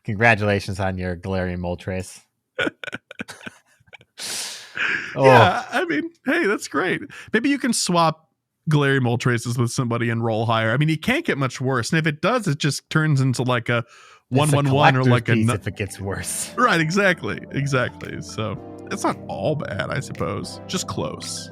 Congratulations on your Galarian Moltres. Yeah, I mean, hey, that's great. Maybe you can swap Galarian Moltres with somebody and roll higher. I mean, you can't get much worse. And if it does, it just turns into like a 1/1/1 or like piece if it gets worse. Right, exactly. So it's not all bad, I suppose. Just close.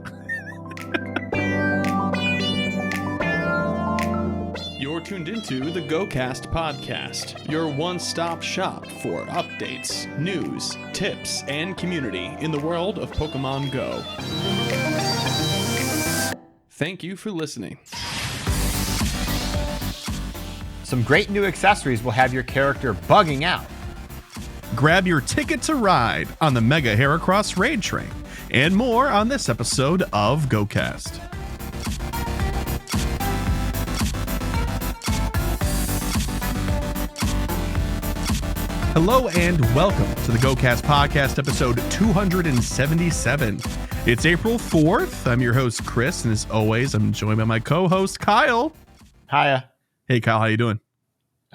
You're tuned into the GOCast podcast, your one-stop shop for updates, news, tips, and community in the world of Pokemon Go. Thank you for listening. Some great new accessories will have your character bugging out. Grab your ticket to ride on the Mega Heracross Raid Train, and more on this episode of GOCast. Hello and welcome to the GOCast podcast, episode 277. It's April 4th. I'm your host, Chris, and as always, I'm joined by my co-host, Kyle. Hiya. Hey, Kyle, how you doing?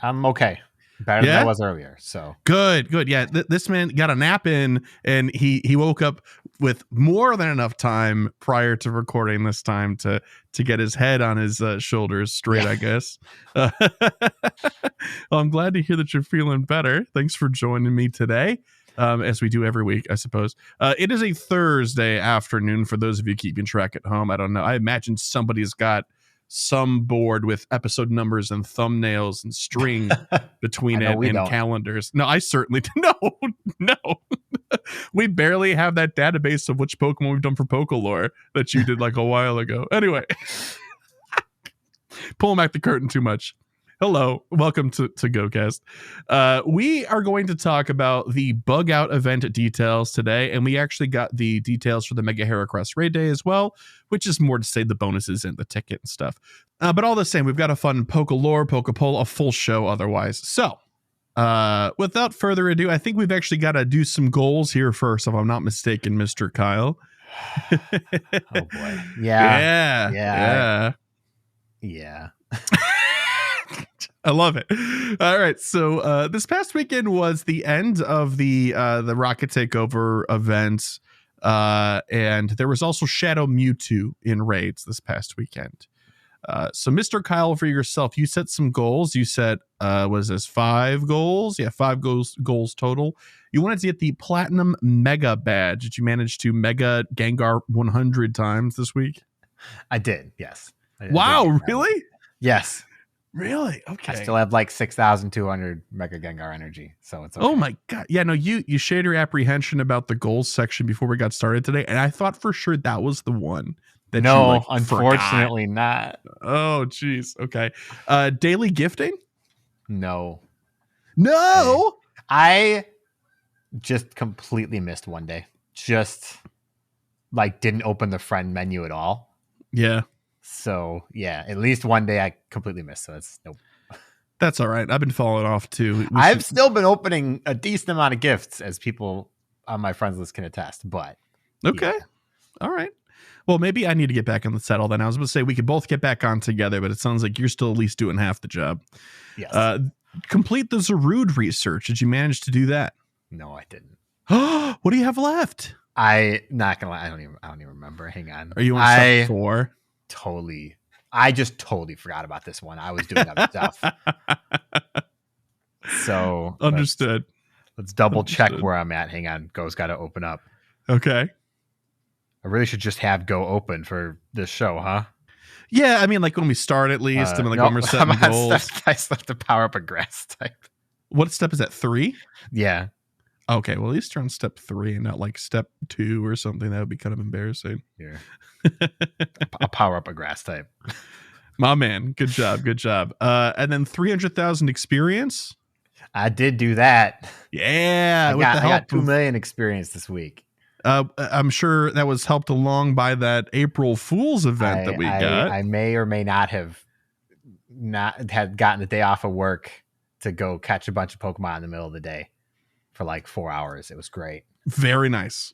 I'm okay. Better than I was earlier. So good. Yeah, this man got a nap in, and he woke up with more than enough time prior to recording this time to get his head on his shoulders straight, I guess. Well, I'm glad to hear that you're feeling better. Thanks for joining me today, as we do every week, I suppose. It is a Thursday afternoon for those of you keeping track at home. I don't know. I imagine somebody's got some board with episode numbers and thumbnails and string between it and calendars. No, I certainly no. We barely have that database of which Pokemon we've done for Pokélore that you did like a while ago. Anyway, pulling back the curtain too much. Hello, welcome to GOCast. We are going to talk about the bug out event details today, and we actually got the details for the Mega Heracross Raid Day as well, which is more to say the bonuses and the ticket and stuff. But all the same, we've got a fun Pokélore, PokéPoll, a full show otherwise. So, without further ado, I think we've actually got to do some goals here first, if I'm not mistaken, Mr. Kyle. Oh boy. Yeah. I love it. All right. So this past weekend was the end of the Rocket Takeover event. And there was also Shadow Mewtwo in raids this past weekend. So Mr. Kyle, for yourself, you set some goals. You set, was this 5 goals? Yeah, 5 goals total. You wanted to get the Platinum Mega Badge. Did you manage to Mega Gengar 100 times this week? I did, yes. Wow, really? Yes. Really? Okay. I still have like 6,200 Mega Gengar energy, so it's okay. Oh my god! Yeah, no, you shared your apprehension about the goals section before we got started today, and I thought for sure that was the one that you unfortunately not. Oh, geez. Okay. Daily gifting? No. I just completely missed one day. Just like didn't open the friend menu at all. Yeah. So yeah, at least one day I completely missed. So that's nope. That's all right. I've been falling off too. I've still been opening a decent amount of gifts, as people on my friends list can attest. But okay, yeah. All right. Well, maybe I need to get back on the saddle then. I was going to say we could both get back on together, but it sounds like you're still at least doing half the job. Yes. Complete the Zarude research. Did you manage to do that? No, I didn't. What do you have left? Not gonna lie. I don't even remember. Hang on. Are you on step 4? I just totally forgot about this one. I was doing other stuff. So understood. Let's double check where I'm at. Hang on. Go's got to open up. Okay. I really should just have Go open for this show, huh? Yeah, I mean, like when we start at least. I mean, like when we're setting goals. I still have to power up a grass type. What step is that? 3? Yeah. Okay, well, at least you're on step 3 and not like step 2 or something. That would be kind of embarrassing. Yeah. I'll power up a grass type. My man. Good job. And then 300,000 experience. I did do that. Yeah. I got 2 million experience this week. I'm sure that was helped along by that April Fool's event that we got. I may or may not have gotten a day off of work to go catch a bunch of Pokemon in the middle of the day for like 4 hours. It was great. Very nice.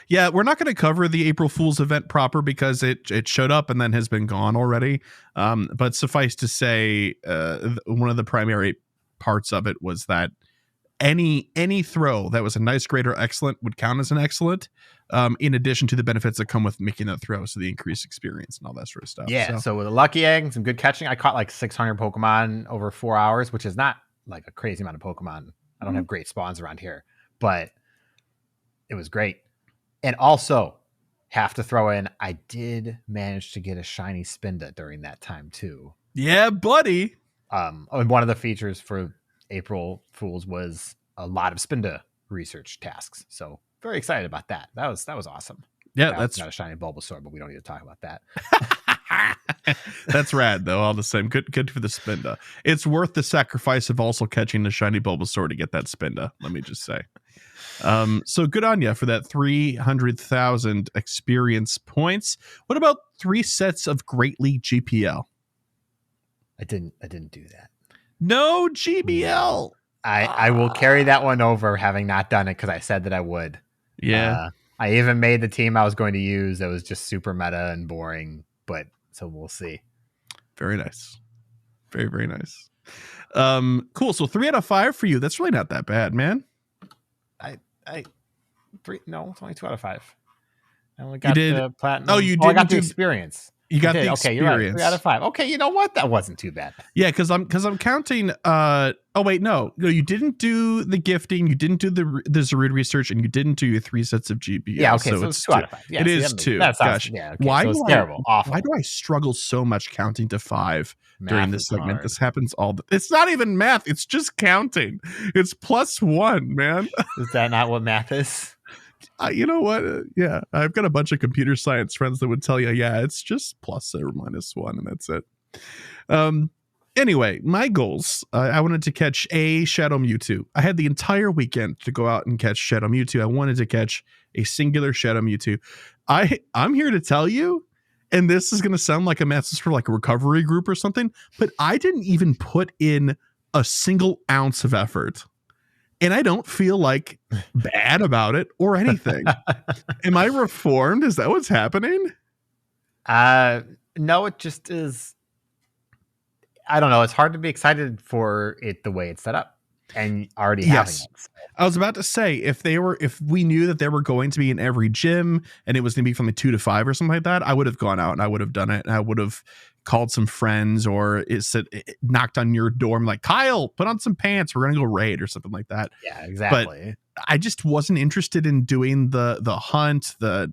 Yeah, we're not going to cover the April Fool's event proper because it showed up and then has been gone already. But suffice to say, one of the primary parts of it was that any throw that was a nice, great, or excellent would count as an excellent, in addition to the benefits that come with making that throw, so the increased experience and all that sort of stuff. Yeah, so with a lucky egg and some good catching, I caught like 600 Pokemon over 4 hours, which is not like a crazy amount of Pokemon. I don't have great spawns around here, but it was great. And also, have to throw in, I did manage to get a shiny Spinda during that time too. Yeah, buddy. And one of the features for April Fools was a lot of Spinda research tasks. So very excited about that. That was awesome. Yeah, that's not a shiny Bulbasaur, but we don't need to talk about that. That's rad though. All the same, good for the Spinda. It's worth the sacrifice of also catching the shiny Bulbasaur to get that Spinda. Let me just say. So good on you for that 300,000 experience points. What about 3 sets of Great League GPL? I didn't do that. No GBL. I will carry that one over, having not done it, because I said that I would. Yeah. I even made the team I was going to use that was just super meta and boring, but so we'll see. Very nice. Very, very nice. Cool. So 3 out of 5 for you. That's really not that bad, man. It's only 2 out of 5. I only got did the platinum. Oh, you I did got the experience. You got the Okay, experience. you're right. 3 out of 5. Okay, you know what? That wasn't too bad. Yeah, because I'm counting. Oh wait, no, you didn't do the gifting. You didn't do the Zarude research, and you didn't do your 3 sets of GPL. Yeah, okay, so it's 2 out of 5. Yeah, it is 2. That sounds, Gosh, yeah, okay, why so do it's terrible? Awful. Why do I struggle so much counting to 5 during Math this is segment? hard. This happens it's not even math. It's just counting. It's +1, man. Is that not what math is? You know what? Yeah, I've got a bunch of computer science friends that would tell you, yeah, it's just plus or -1, and that's it. Anyway, my goals. I wanted to catch a Shadow Mewtwo. I had the entire weekend to go out and catch Shadow Mewtwo. I wanted to catch a singular Shadow Mewtwo. I'm here to tell you, and this is going to sound like a message for like a recovery group or something, but I didn't even put in a single ounce of effort. And I don't feel like bad about it or anything. Am I reformed? Is that what's happening? No, it just is. I don't know. It's hard to be excited for it the way it's set up and already having it. I was about to say, if we knew that they were going to be in every gym and it was going to be from 2 to 5 or something like that, I would have gone out and I would have done it. And I would have called some friends, or it knocked on your door. I'm like, Kyle, put on some pants. We're going to go raid or something like that. Yeah, exactly. But I just wasn't interested in doing the hunt, the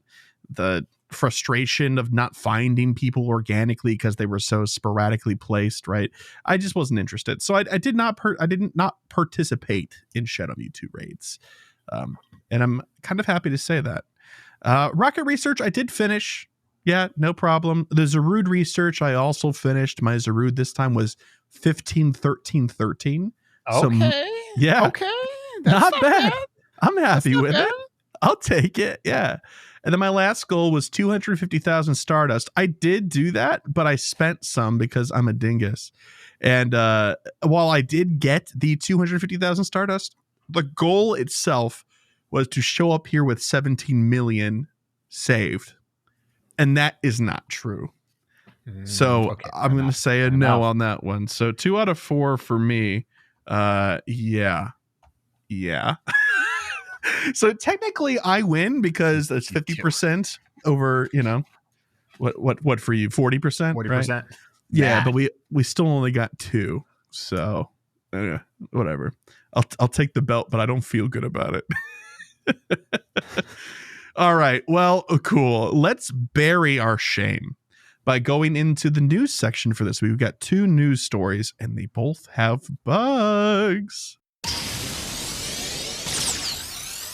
frustration of not finding people organically because they were so sporadically placed. Right. I just wasn't interested. So I did not participate in Shadow Mewtwo raids. And I'm kind of happy to say that. Rocket research, I did finish. Yeah, no problem. The Zarude research, I also finished. My Zarude this time was 15, 13, 13. Okay. So, yeah. Okay. Not bad. I'm happy with it. I'll take it. Yeah. And then my last goal was 250,000 Stardust. I did do that, but I spent some because I'm a dingus. And while I did get the 250,000 Stardust, the goal itself was to show up here with 17 million saved. And that is not true. So okay, I'm going to say a no on that one. So 2 out of 4 for me. Yeah. So technically I win because that's 50% over, what for you? 40%? 40%. Right? Yeah, but we still only got 2. So whatever. I'll take the belt, but I don't feel good about it. All right. Well, cool. Let's bury our shame by going into the news section for this. We've got 2 news stories, and they both have bugs.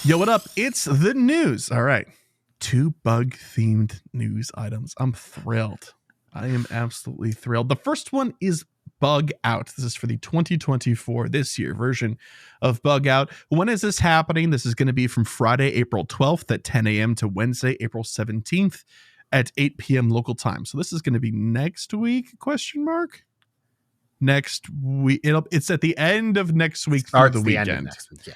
Yo, what up? It's the news. All right. 2 bug-themed news items. I'm thrilled. I am absolutely thrilled. The first one is Bug Out. This is for the 2024 this year version of Bug Out. When is this happening? This is going to be from Friday, April 12th at 10 a.m. to Wednesday, April 17th at 8 p.m. local time. So this is going to be next week? ? Next week. It's at the end of next week through the weekend. End of next week, yeah.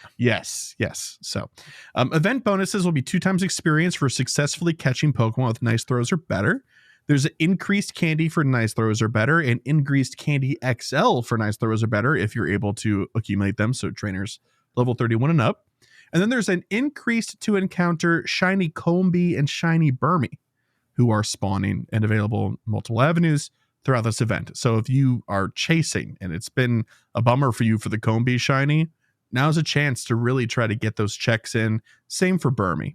Yes. So event bonuses will be 2 times experience for successfully catching Pokemon with nice throws or better. There's an increased candy for nice throws or better, and increased candy XL for nice throws or better if you're able to accumulate them. So trainers level 31 and up. And then there's an increased to encounter shiny Combee and shiny Burmy, who are spawning and available in multiple avenues throughout this event. So if you are chasing and it's been a bummer for you for the Combee shiny, now's a chance to really try to get those checks in. Same for Burmy.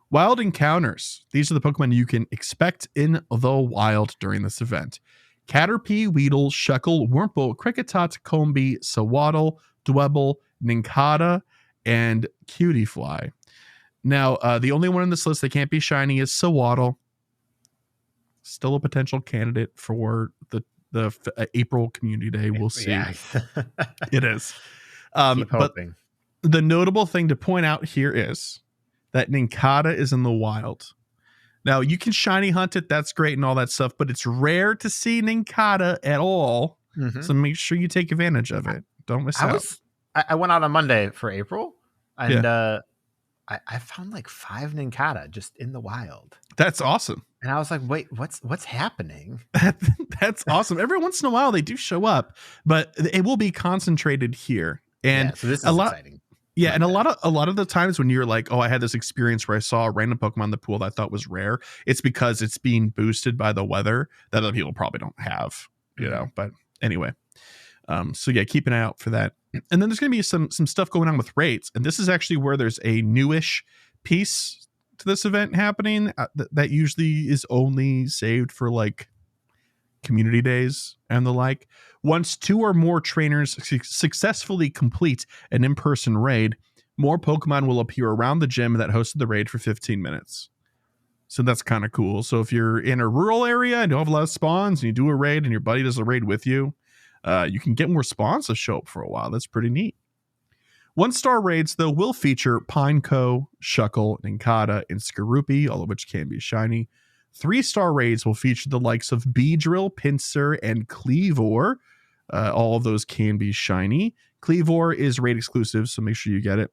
Wild encounters. These are the Pokemon you can expect in the wild during this event. Caterpie, Weedle, Shuckle, Wurmple, Kricketot, Combee, Sawaddle, Dwebble, Nincada, and Cutiefly. Now, the only one on this list that can't be shiny is Sawaddle. Still a potential candidate for the April Community Day. We'll see. Yeah. It is. Keep but hoping. the notable thing to point out here is that Nincada is in the wild. Now, you can shiny hunt it. That's great and all that stuff, but it's rare to see Nincada at all. Mhm. So make sure you take advantage of it. Don't miss out. I went out on Monday for April, and I found like 5 Nincada just in the wild. That's awesome. And I was like, wait, what's happening? That's awesome. Every once in a while they do show up, but it will be concentrated here. And Yeah, so this is exciting. Yeah, and a lot of the times when you're like, oh, I had this experience where I saw a random Pokemon in the pool that I thought was rare, it's because it's being boosted by the weather that other people probably don't have, you know. But anyway, so yeah, keep an eye out for that. And then there's going to be some stuff going on with raids, and this is actually where there's a newish piece to this event happening that usually is only saved for like community days and the like. Once 2 or more trainers successfully complete an in-person raid, more Pokemon will appear around the gym that hosted the raid for 15 minutes. So that's kind of cool. So if you're in a rural area and you don't have a lot of spawns and you do a raid and your buddy does a raid with you, you can get more spawns to show up for a while. That's pretty neat. 1-star raids, though, will feature Pineco, Shuckle, Nincada, and Skorupi, all of which can be shiny. 3-star raids will feature the likes of Beedrill, Pinsir, and Kleavor. All of those can be shiny. Kleavor is raid exclusive, so make sure you get it.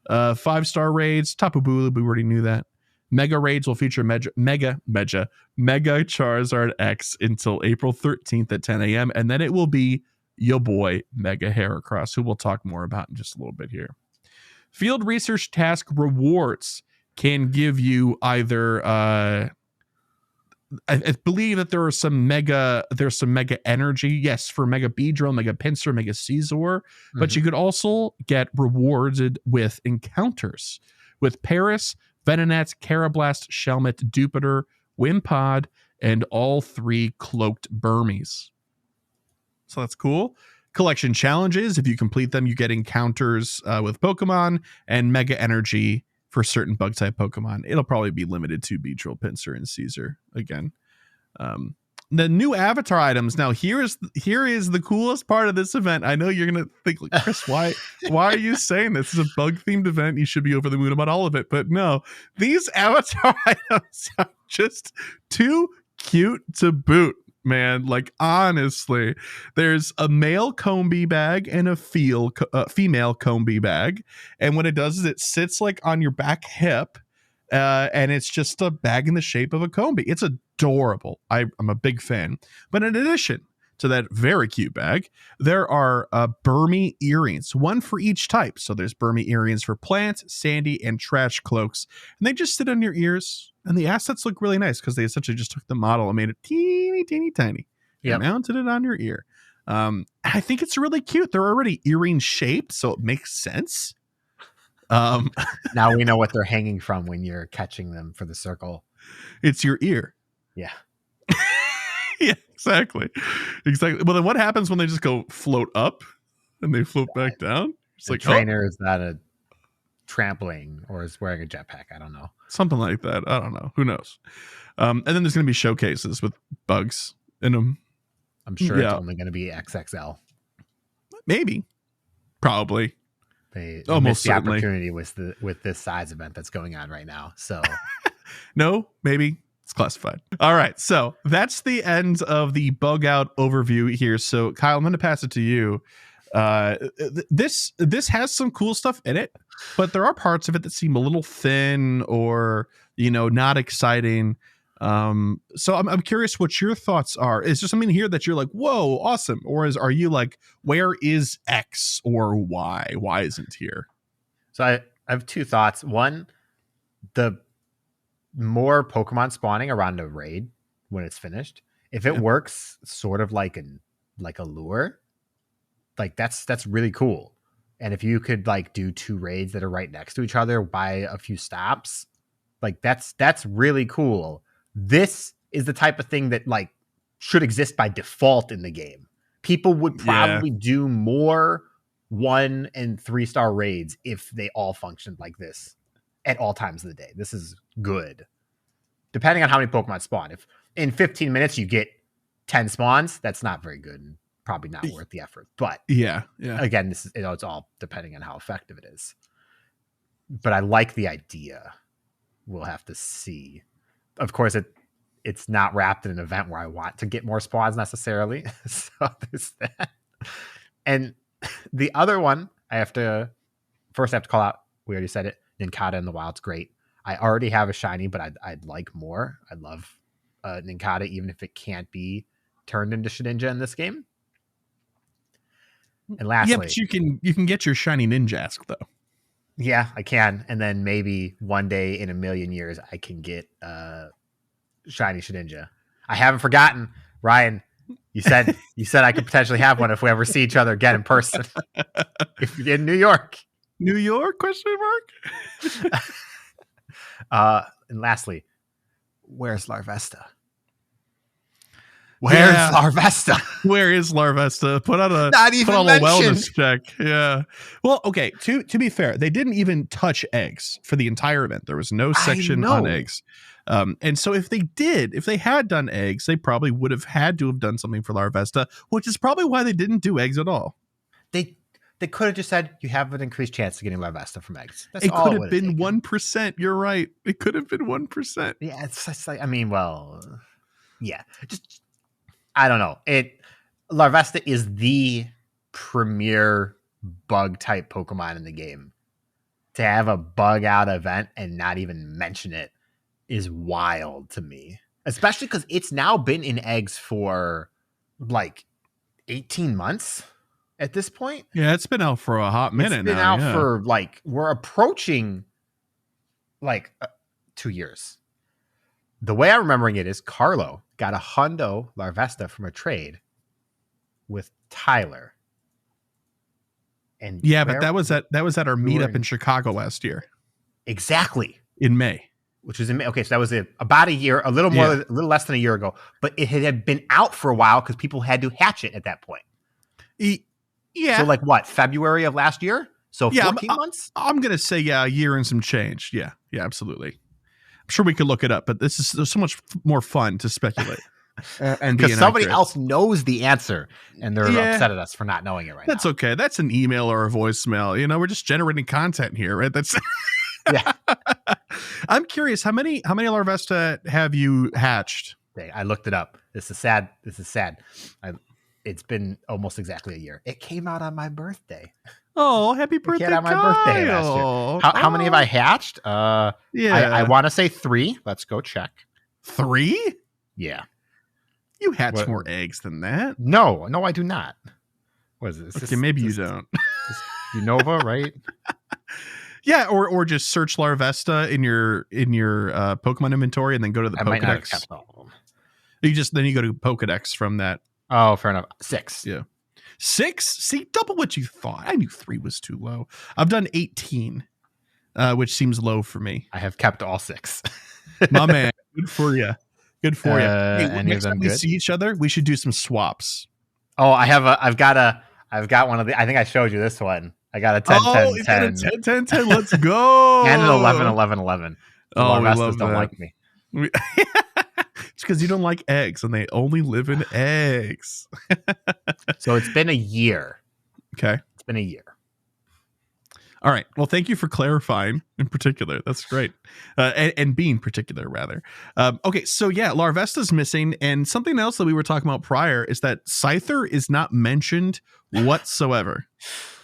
5-star raids, Tapu Bulu, we already knew that. Mega raids will feature Mega Charizard X until April 13th at 10 a.m. And then it will be your boy, Mega Heracross, who we'll talk more about in just a little bit here. Field research task rewards can give you either I believe that there's some mega energy, yes, for Mega Beedrill, Mega Pinsir, Mega Caesar, but you could also get rewarded with encounters with Paris, Venonat, Carablast, Shelmet, Dupiter, Wimpod, and all 3 cloaked Burmies. So that's cool. Collection challenges. If you complete them, you get encounters with Pokemon and Mega Energy for certain bug type Pokemon. It'll probably be limited to Beedrill, Pinsir, and Caesar again. The new avatar items. Now here is the coolest part of this event. I know you're gonna think, like, Chris, why are you saying this? This is a bug themed event. You should be over the moon about all of it. But no, these avatar items are just too cute to boot, man. Like, honestly, there's a male Combee bag and a female Combee bag, and what it does is it sits like on your back hip, and it's just a bag in the shape of a Combee. It's adorable. I'm a big fan. But in addition to that very cute bag, there are Burmy earrings, one for each type. So there's Burmy earrings for plant, sandy, and trash cloaks, and they just sit on your ears. And the assets look really nice because they essentially just took the model and made it teeny tiny. Yeah, mounted it on your ear. I think it's really cute. They're already earring shaped, so it makes sense. Now we know what they're hanging from when you're catching them for the circle. It's your ear. Yeah. Yeah, exactly. Well, then what happens when they just go float up and they float back down? It's the like, trainer is not a trampoline or is wearing a jetpack. I don't know. Something like that. I don't know. Who knows? And then there's going to be showcases with bugs in them. I'm sure it's only going to be XXL. Maybe. Probably. They almost missed the certainly opportunity with this size event that's going on right now. So no, maybe it's classified. All right, so that's the end of the bug out overview here. So Kyle, I'm going to pass it to you. This has some cool stuff in it, but there are parts of it that seem a little thin or not exciting. So I'm curious what your thoughts are. Is there something here that you're like, whoa, awesome? Or are you like, where is X or Y? Why isn't here? So I have two thoughts. One, the more Pokemon spawning around a raid when it's finished, if it works sort of like a lure, like that's really cool. And if you could like do 2 raids that are right next to each other by a few stops, like that's really cool. This is the type of thing that like should exist by default in the game. People would probably do more 1 and 3-star raids if they all functioned like this at all times of the day. This is good. Depending on how many Pokemon spawn. If in 15 minutes you get 10 spawns, that's not very good and probably not worth the effort. But again, this is, it's all depending on how effective it is. But I like the idea. We'll have to see. Of course, it's not wrapped in an event where I want to get more spawns necessarily. So there's that. And the other one, I have to call out. We already said it. Nincada in the wild's great. I already have a shiny, but I'd like more. I love Nincada, even if it can't be turned into Shedinja in this game. And lastly, but you can get your shiny Ninjask though. Yeah, I can. And then maybe one day in a million years, I can get shiny Shedinja. I haven't forgotten, Ryan. You said I could potentially have one if we ever see each other again in person. If you're in New York. New York? ? And lastly, where's Larvesta? Where's Larvesta? Where is Larvesta? Put on a wellness check. Yeah. Well, okay. To be fair, they didn't even touch eggs for the entire event. There was no section on eggs. And so if they had done eggs, they probably would have had to have done something for Larvesta, which is probably why they didn't do eggs at all. They could have just said you have an increased chance of getting Larvesta from eggs. That's it all could have been 1%. You're right. It could have been 1%. Yeah, it's like, I mean, well, yeah. Just I don't know. Larvesta is the premier bug type Pokemon in the game. To have a bug out event and not even mention it is wild to me. Especially because it's now been in eggs for like 18 months at this point. Yeah, it's been out for a hot minute now. It's been out for like, we're approaching like 2 years. The way I'm remembering it is Carlo got a hundo Larvesta from a trade with Tyler. And but that was at our meetup in Chicago last year. Exactly. In May. Which was in May. Okay, so that was about a year, a little less than a year ago. But it had been out for a while because people had to hatch it at that point. Yeah. So like what, February of last year? So 14 months? I'm going to say, a year and some change. Yeah, absolutely. I'm sure we could look it up, but there's so much more fun to speculate. And because somebody else knows the answer and they're upset at us for not knowing it right now. That's okay. That's an email or a voicemail. We're just generating content here, right? That's yeah. I'm curious, how many Larvesta have you hatched? I looked it up. This is sad. It's been almost exactly a year. It came out on my birthday. Oh, happy birthday! On my birthday last year. How many have I hatched? I want to say 3. Let's go check. 3? Yeah. You hatch more eggs than that. No, I do not. What is this? Okay, maybe you don't. Unova, right? Yeah, or just search Larvesta in your Pokemon inventory and then go to the Pokedex. Might not have kept all of them. You go to Pokedex from that. Oh, fair enough. 6. Yeah. 6? See, double what you thought. I knew 3 was too low. I've done 18, which seems low for me. I have kept all 6. My man, good for you. Good for you. Hey, next time we see each other, we should do some swaps. Oh, I've got one of the. I think I showed you this one. I got a 10-10-10. 10-10-10. Let's go. And an 11-11-11. Oh, we love don't that. like me. It's because you don't like eggs, and they only live in eggs. So it's been a year. Okay. It's been a year. All right. Well, thank you for clarifying in particular. That's great. And being particular, rather. Okay. So, yeah, Larvesta's missing. And something else that we were talking about prior is that Scyther is not mentioned whatsoever.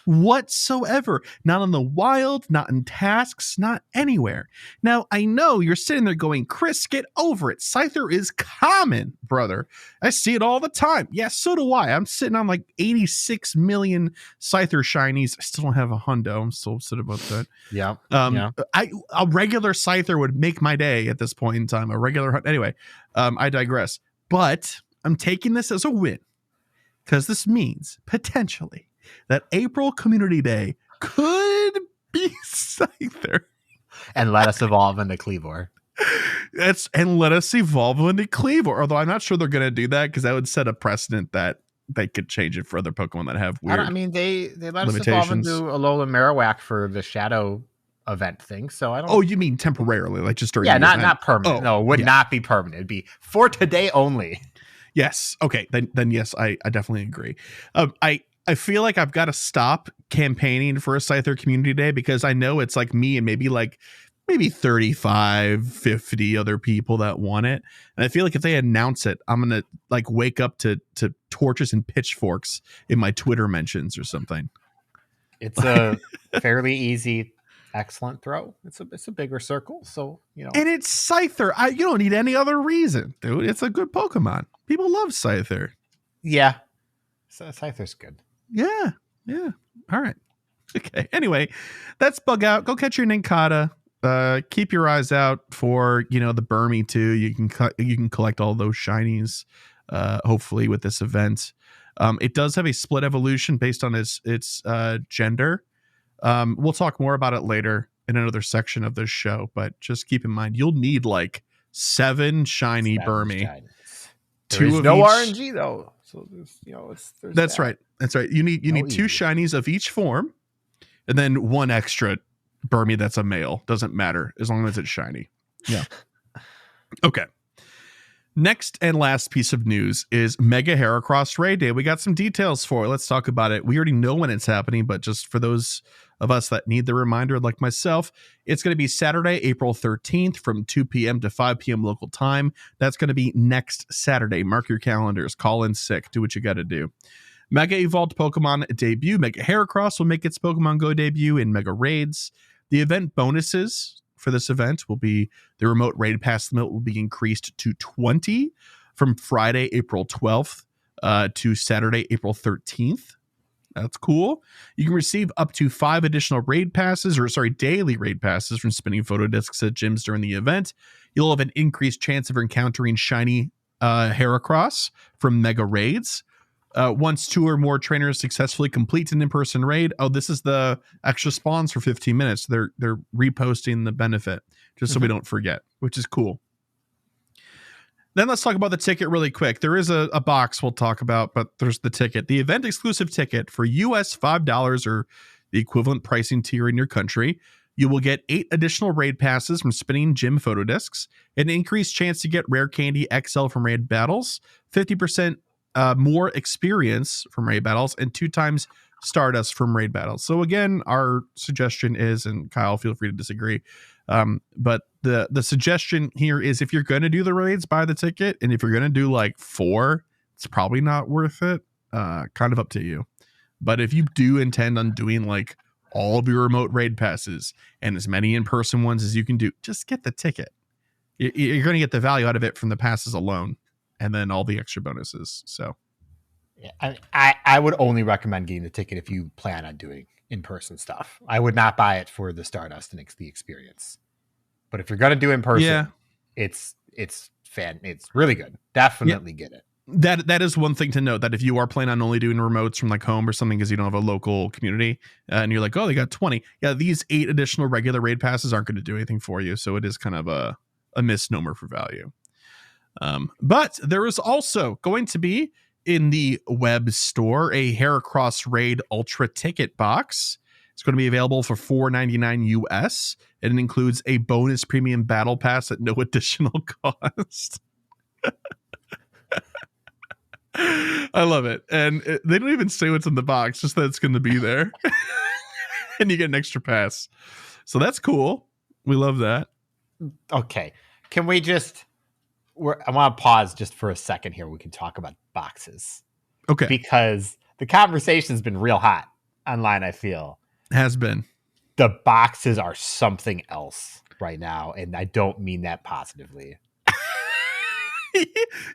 whatsoever. Not in the wild, not in tasks, not anywhere. Now, I know you're sitting there going, Chris, get over it. Scyther is common, brother. I see it all the time. Yeah, so do I. I'm sitting on like 86 million Scyther shinies. I still don't have a hundo. I'm so upset about that. Yeah. A regular Scyther would make my day at this point in time. Anyway, I digress. But I'm taking this as a win because this means potentially that April Community Day could be Scyther. And let us evolve into Cleavor. And let us evolve into Cleavor. Although I'm not sure they're going to do that because that would set a precedent that they could change it for other Pokemon that have weird. They let us evolve into Alolan Marowak for the Shadow event thing. So I don't. Oh, you mean temporarily, like just during? Yeah, not permanent. No, it would not be permanent. It'd be for today only. Yes. Okay. Then yes, I definitely agree. I feel like I've got to stop campaigning for a Scyther Community Day because I know it's like me and maybe 35, 50 other people that want it. And I feel like if they announce it, I'm going to like wake up to torches and pitchforks in my Twitter mentions or something. It's a fairly easy, excellent throw. It's a bigger circle. So, And it's Scyther. You don't need any other reason, dude. It's a good Pokemon. People love Scyther. Yeah. So Scyther's good. Yeah. All right. Okay. Anyway, that's Bug Out. Go catch your Nincada. Keep your eyes out for the Burmy too. You can collect all those shinies. Hopefully with this event, it does have a split evolution based on its gender. We'll talk more about it later in another section of this show. But just keep in mind, you'll need like 7 shiny Burmy. There's no RNG though. So there's That's right. You need 2 shinies of each form, and then 1 extra Burmy that's a male. Doesn't matter as long as it's shiny. Yeah. Okay. Next and last piece of news is Mega Heracross Raid Day. We got some details for it. Let's talk about it. We already know when it's happening, but just for those of us that need the reminder, like myself, it's going to be Saturday, April 13th from 2 p.m. to 5 p.m. local time. That's going to be next Saturday. Mark your calendars. Call in sick. Do what you got to do. Mega Evolved Pokemon debut. Mega Heracross will make its Pokemon Go debut in Mega Raids. The event bonuses for this event will be the remote raid pass limit will be increased to 20 from Friday, April 12th to Saturday, April 13th. That's cool. You can receive up to 5 additional daily raid passes from spinning photo discs at gyms during the event. You'll have an increased chance of encountering shiny Heracross from Mega Raids. Once 2 or more trainers successfully complete an in-person raid. Oh, this is the extra spawns for 15 minutes. They're reposting the benefit just so we don't forget, which is cool. Then let's talk about the ticket really quick. There is a box we'll talk about, but there's the ticket. The event exclusive ticket for US $5 or the equivalent pricing tier in your country. You will get 8 additional raid passes from spinning gym photo discs, an increased chance to get rare candy XL from raid battles, 50% more experience from raid battles, and 2 times Stardust from raid battles. So again, our suggestion is, and Kyle, feel free to disagree, but the suggestion here is if you're going to do the raids, buy the ticket, and if you're going to do like 4, it's probably not worth it. Kind of up to you. But if you do intend on doing like all of your remote raid passes and as many in-person ones as you can do, just get the ticket. You're going to get the value out of it from the passes alone, and then all the extra bonuses. So yeah, I would only recommend getting the ticket if you plan on doing in-person stuff. I would not buy it for the Stardust and the experience. But if you're going to do in person, it's really good. Definitely get it. That is one thing to note, that if you are planning on only doing remotes from like home or something because you don't have a local community and you're like, oh, they got 20. Yeah, these 8 additional regular raid passes aren't going to do anything for you. So it is kind of a misnomer for value. But there is also going to be in the web store a Heracross Raid Ultra ticket box. It's going to be available for $4.99 US, and it includes a bonus premium battle pass at no additional cost. I love it. And they don't even say what's in the box, just that it's going to be there. And you get an extra pass. So that's cool. We love that. Okay. Can we I want to pause just for a second here. We can talk about boxes. Okay. Because the conversation's been real hot online, I feel. Has been. The boxes are something else right now, and I don't mean that positively.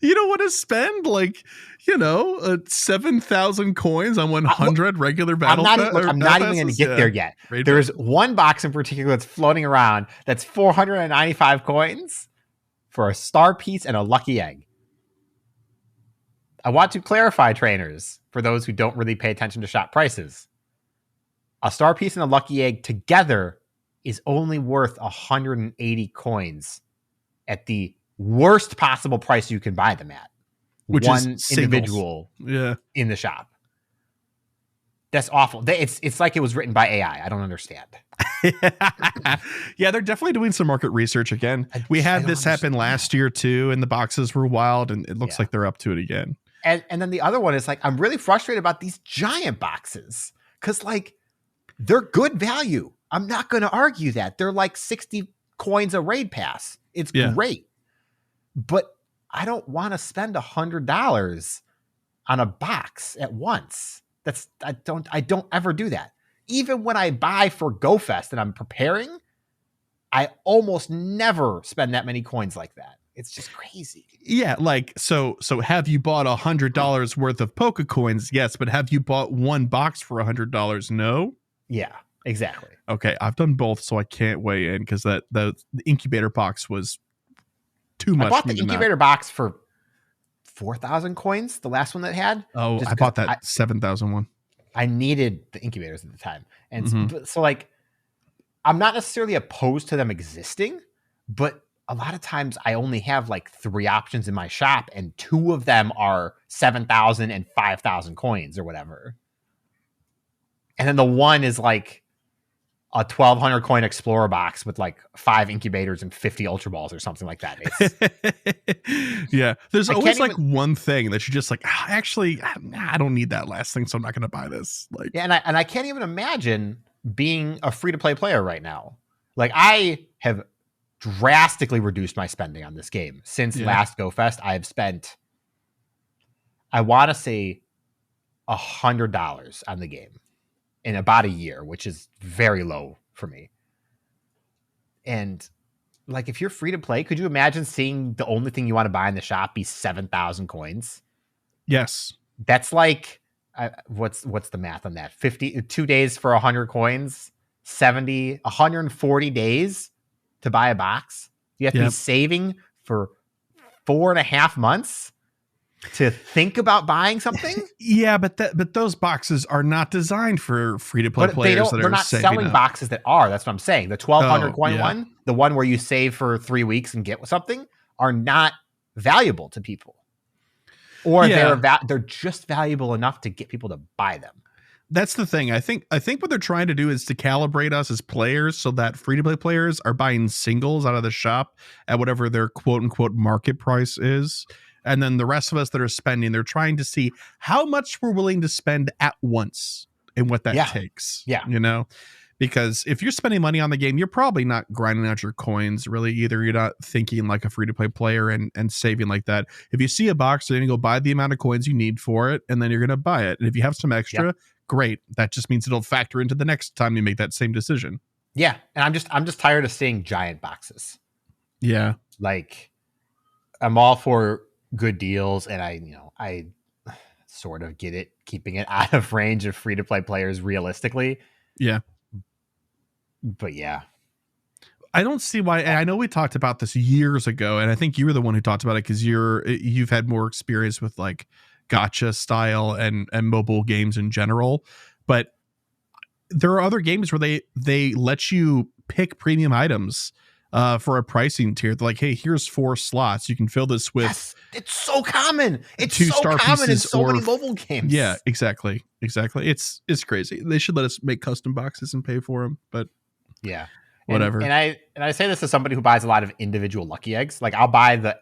You don't want to spend 7,000 coins on 100 regular battle. I'm not even going to get there yet. There's one box in particular that's floating around that's 495 coins for a star piece and a lucky egg. I want to clarify, trainers, for those who don't really pay attention to shop prices. A star piece and a lucky egg together is only worth 180 coins at the worst possible price you can buy them at. Which one is individual in the shop. That's awful. It's like it was written by AI. I don't understand. Yeah, they're definitely doing some market research again. We had this happen last year too, and the boxes were wild, and it looks like they're up to it again. And then the other one is like, I'm really frustrated about these giant boxes because they're good value. I'm not going to argue that. They're like 60 coins a raid pass. It's great. But I don't want to spend $100 on a box at once. I don't ever do that. Even when I buy for GoFest and I'm preparing, I almost never spend that many coins like that. It's just crazy. Yeah, so have you bought $100 worth of Poke coins? Yes, but have you bought one box for $100? No. Yeah, exactly. Okay, I've done both, so I can't weigh in because the incubator box was too much. I bought the incubator box for 4,000 coins, the last one that had. Oh, I bought that 7,000 one. I needed the incubators at the time. And so I'm not necessarily opposed to them existing, but a lot of times I only have 3 options in my shop, and 2 of them are 7,000 and 5,000 coins or whatever. And then the one is a 1,200 coin Explorer box with 5 incubators and 50 Ultra Balls or something like that. Yeah. There's always one thing that you're just actually, I don't need that last thing, so I'm not going to buy this. And I can't even imagine being a free-to-play player right now. I have drastically reduced my spending on this game. Since last GoFest, I have spent, I want to say, $100 on the game in about a year, which is very low for me. And if you're free to play, could you imagine seeing the only thing you want to buy in the shop be 7,000 coins? Yes. That's what's the math on that? 2 days for 100 coins, 140 days to buy a box. You have to be saving for 4.5 months to think about buying something. Yeah, but those boxes are not designed for free-to-play players. They're not selling boxes that are. That's what I'm saying. The 1,200 coin one, the one where you save for 3 weeks and get something, are not valuable to people. Or they're just valuable enough to get people to buy them. That's the thing. I think what they're trying to do is to calibrate us as players so that free-to-play players are buying singles out of the shop at whatever their quote-unquote market price is. And then the rest of us that are spending, they're trying to see how much we're willing to spend at once and what that takes. Yeah. Because if you're spending money on the game, you're probably not grinding out your coins really either. You're not thinking like a free-to-play player and saving like that. If you see a box, you're going to go buy the amount of coins you need for it, and then you're going to buy it. And if you have some extra, great. That just means it'll factor into the next time you make that same decision. Yeah. And I'm just tired of seeing giant boxes. Yeah. I'm all for good deals, and I sort of get it, keeping it out of range of free-to-play players realistically. Yeah. But yeah. I don't see why. And I know we talked about this years ago, and I think you were the one who talked about it because you've had more experience with gacha style and mobile games in general. But there are other games where they let you pick premium items for a pricing tier. They're like, hey, here's 4 slots. You can fill this with. Yes, it's so common. It's 2 so star common in pieces so many mobile games. Yeah, exactly. It's crazy. They should let us make custom boxes and pay for them. But yeah, whatever. And I say this as somebody who buys a lot of individual lucky eggs. I'll buy the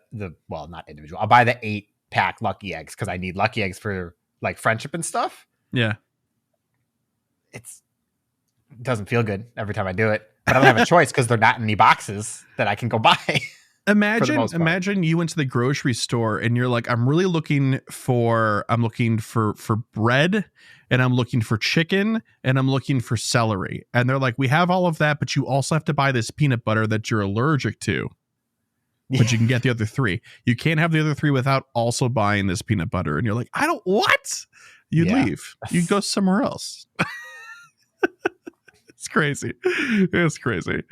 not individual. I'll buy the 8-pack lucky eggs because I need lucky eggs for friendship and stuff. Yeah, it doesn't feel good every time I do it. But I don't have a choice because they're not in any boxes that I can go buy. Imagine you went to the grocery store and you're like, I'm looking for bread, and I'm looking for chicken, and I'm looking for celery. And they're like, we have all of that, but you also have to buy this peanut butter that you're allergic to. But you can get the other three. You can't have the other three without also buying this peanut butter. And you're like, I don't, what? You'd leave. You'd go somewhere else. It's crazy. It's crazy.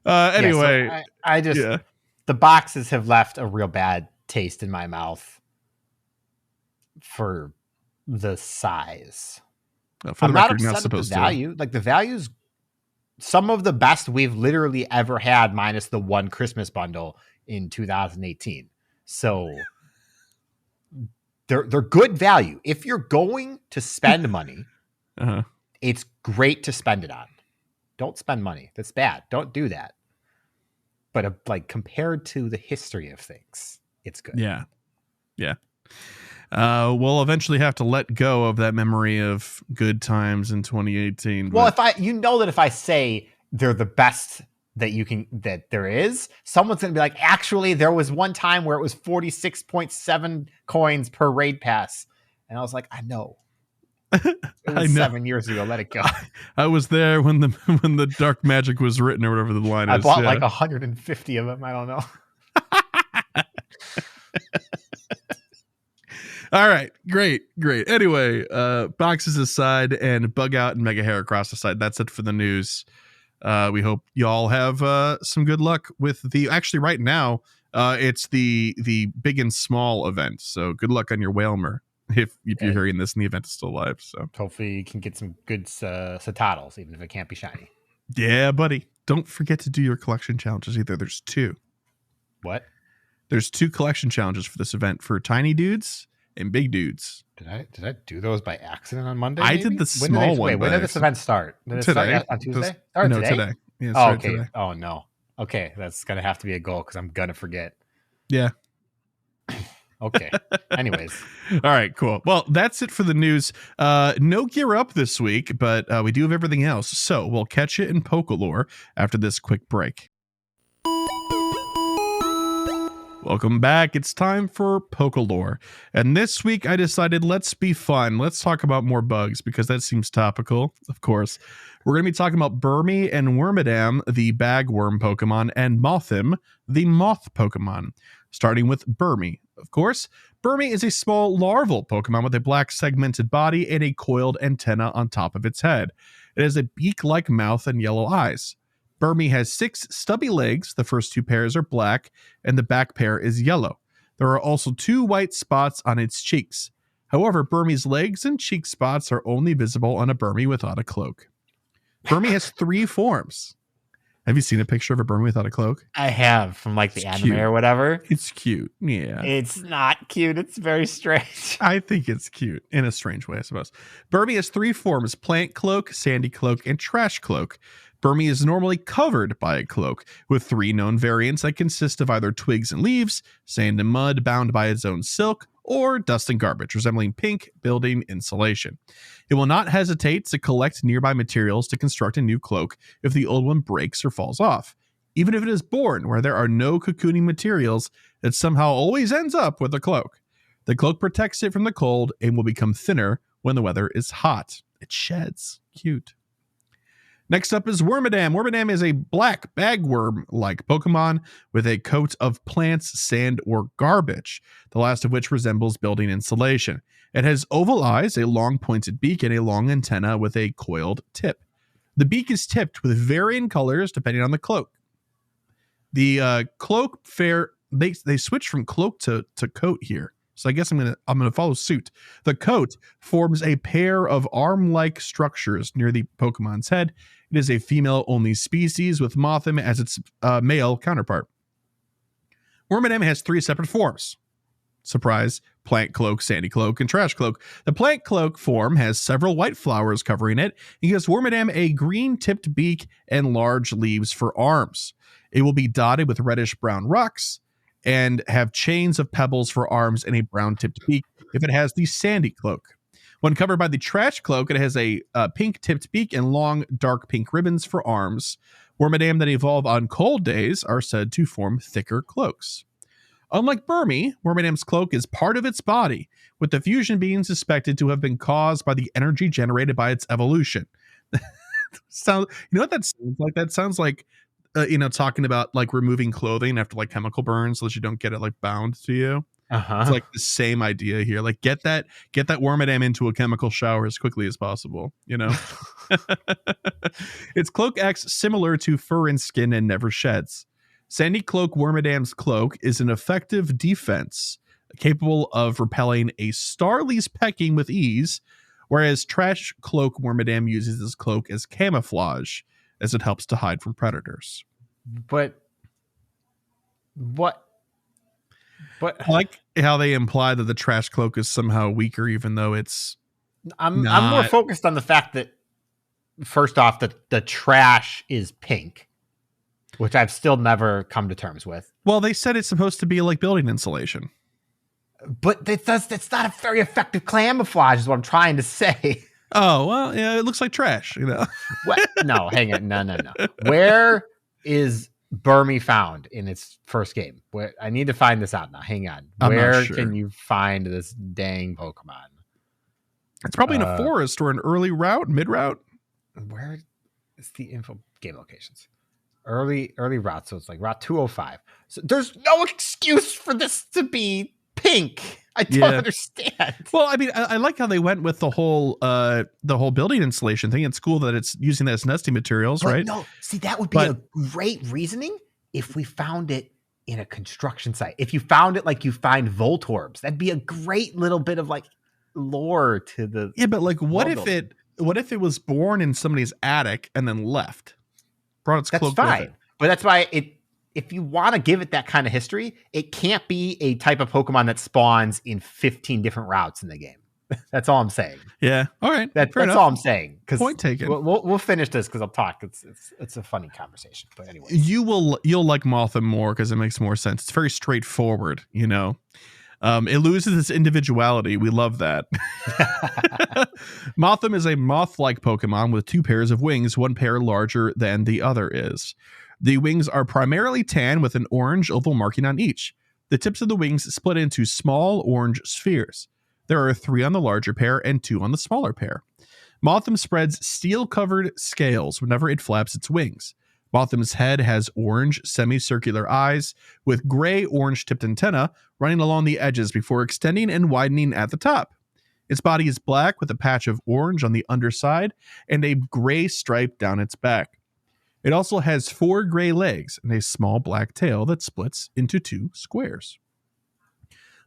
Anyway. So I just, the boxes have left a real bad taste in my mouth for the size. For the record, not supposed to. Value. Like the value's some of the best we've literally ever had, minus the one Christmas bundle in 2018. So they're good value. If you're going to spend money, it's great to spend it on. Don't spend money. That's bad. Don't do that. But like compared to the history of things, it's good. Yeah. We'll eventually have to let go of that memory of good times in 2018. Well, if I say they're the best that there is, someone's going to be like, actually, there was one time where it was 46.7 coins per raid pass. And I was like, I know. It was 7 years ago. Let it go. I was there when the dark magic was written, or whatever the line is. I bought like 150 of them. I don't know. All right, great. Anyway, boxes aside and Bug Out and Mega Heracross aside, that's it for the news. We hope y'all have some good luck with actually right now, it's the big and small event. So good luck on your Whalmer if you're hearing this and the event is still live. So hopefully you can get some good Satattles, even if it can't be shiny. Yeah, buddy. Don't forget to do your collection challenges either. There's 2. What? There's 2 collection challenges for this event for tiny dudes and big dudes. Did I do those by accident on Monday? I did the small one. When did this event start? Did it today. Start on Tuesday? Today. Yeah, okay. Today. Oh no. Okay, that's gonna have to be a goal because I'm gonna forget. Yeah. Okay. Anyways. All right, cool. Well, that's it for the news. No gear up this week, but we do have everything else. So we'll catch you in Pokélore after this quick break. Welcome back. It's time for Pokélore. And this week I decided let's be fun. Let's talk about more bugs because that seems topical, of course. We're going to be talking about Burmy and Wormadam, the bagworm Pokemon, and Mothim, the moth Pokemon. Starting with Burmy. Of course, Burmy is a small larval Pokemon with a black segmented body and a coiled antenna on top of its head. It has a beak-like mouth and yellow eyes. Burmy has 6 stubby legs. The first 2 pairs are black, and the back pair is yellow. There are also 2 white spots on its cheeks. However, Burmy's legs and cheek spots are only visible on a Burmy without a cloak. Burmy has 3 forms. Have you seen a picture of a Burmy without a cloak? I have, from like the anime or whatever. It's cute. Yeah. It's not cute. It's very strange. I think it's cute in a strange way, I suppose. Burmy has 3 forms: Plant Cloak, Sandy Cloak, and Trash Cloak. Burmy is normally covered by a cloak, with 3 known variants that consist of either twigs and leaves, sand and mud bound by its own silk, or dust and garbage, resembling pink building insulation. It will not hesitate to collect nearby materials to construct a new cloak if the old one breaks or falls off. Even if it is born where there are no cocooning materials, it somehow always ends up with a cloak. The cloak protects it from the cold and will become thinner when the weather is hot. It sheds. Cute. Next up is Wormadam. Wormadam is a black bagworm-like Pokemon with a coat of plants, sand, or garbage, the last of which resembles building insulation. It has oval eyes, a long pointed beak, and a long antenna with a coiled tip. The beak is tipped with varying colors depending on the cloak. The cloak they switch from cloak to coat here. So I guess I'm gonna follow suit. The coat forms a pair of arm-like structures near the Pokemon's head. It is a female-only species with Mothim as its male counterpart. Wormadam has 3 separate forms. Surprise: Plant Cloak, Sandy Cloak, and Trash Cloak. The Plant Cloak form has several white flowers covering it and gives Wormadam a green-tipped beak and large leaves for arms. It will be dotted with reddish-brown rocks and have chains of pebbles for arms and a brown-tipped beak if it has the Sandy Cloak. When covered by the Trash Cloak, it has a pink-tipped beak and long, dark pink ribbons for arms. Wormadam that evolve on cold days are said to form thicker cloaks. Unlike Burmy, Wormadam's cloak is part of its body, with the fusion being suspected to have been caused by the energy generated by its evolution. You know what that sounds like? That sounds like, talking about like removing clothing after like chemical burns so that you don't get it like bound to you. It's like the same idea here. Like get that Wormadam into a chemical shower as quickly as possible, Its cloak acts similar to fur and skin and never sheds. Sandy Cloak Wormadam's cloak is an effective defense, capable of repelling a Starly's pecking with ease, whereas Trash Cloak Wormadam uses his cloak as camouflage, as it helps to hide from predators. But I like how they imply that the Trash Cloak is somehow weaker, even though it's I'm more focused on the fact that, first off, the trash is pink, which I've still never come to terms with. Well, they said it's supposed to be like building insulation. But it's not a very effective camouflage is what I'm trying to say. Oh, well, yeah, it looks like trash, What? No, hang on. No. Where is Burmy found in its first game? Where I need to find this out now. Hang on. Where can you find this dang Pokemon? It's probably in a forest or an early route, mid route. Where is the info? Game locations. Early route. So it's like route 205. So there's no excuse for this to be pink. I don't understand. Well, I mean, I like how they went with the whole building insulation thing. It's cool that it's using that as nesting materials, right? No, see, that would be a great reasoning if we found it in a construction site. If you found it like you find Voltorbs, that'd be a great little bit of like lore to the. Yeah, but like, what if it was born in somebody's attic and then left? Brought its cloak fine, with it. But that's why if you want to give it that kind of history, it can't be a type of Pokemon that spawns in 15 different routes in the game. That's all I'm saying. Yeah. All right. That's all I'm saying. Point taken. We'll finish this because I'll talk. It's a funny conversation. But anyway, you'll like Mothim more because it makes more sense. It's very straightforward. It loses its individuality. We love that. Mothim is a moth-like Pokemon with two pairs of wings, one pair larger than the other is. The wings are primarily tan with an orange oval marking on each. The tips of the wings split into small orange spheres. There are 3 on the larger pair and 2 on the smaller pair. Mothim spreads steel-covered scales whenever it flaps its wings. Mothim's head has orange semicircular eyes with gray-orange tipped antennae running along the edges before extending and widening at the top. Its body is black with a patch of orange on the underside and a gray stripe down its back. It also has 4 gray legs and a small black tail that splits into 2 squares.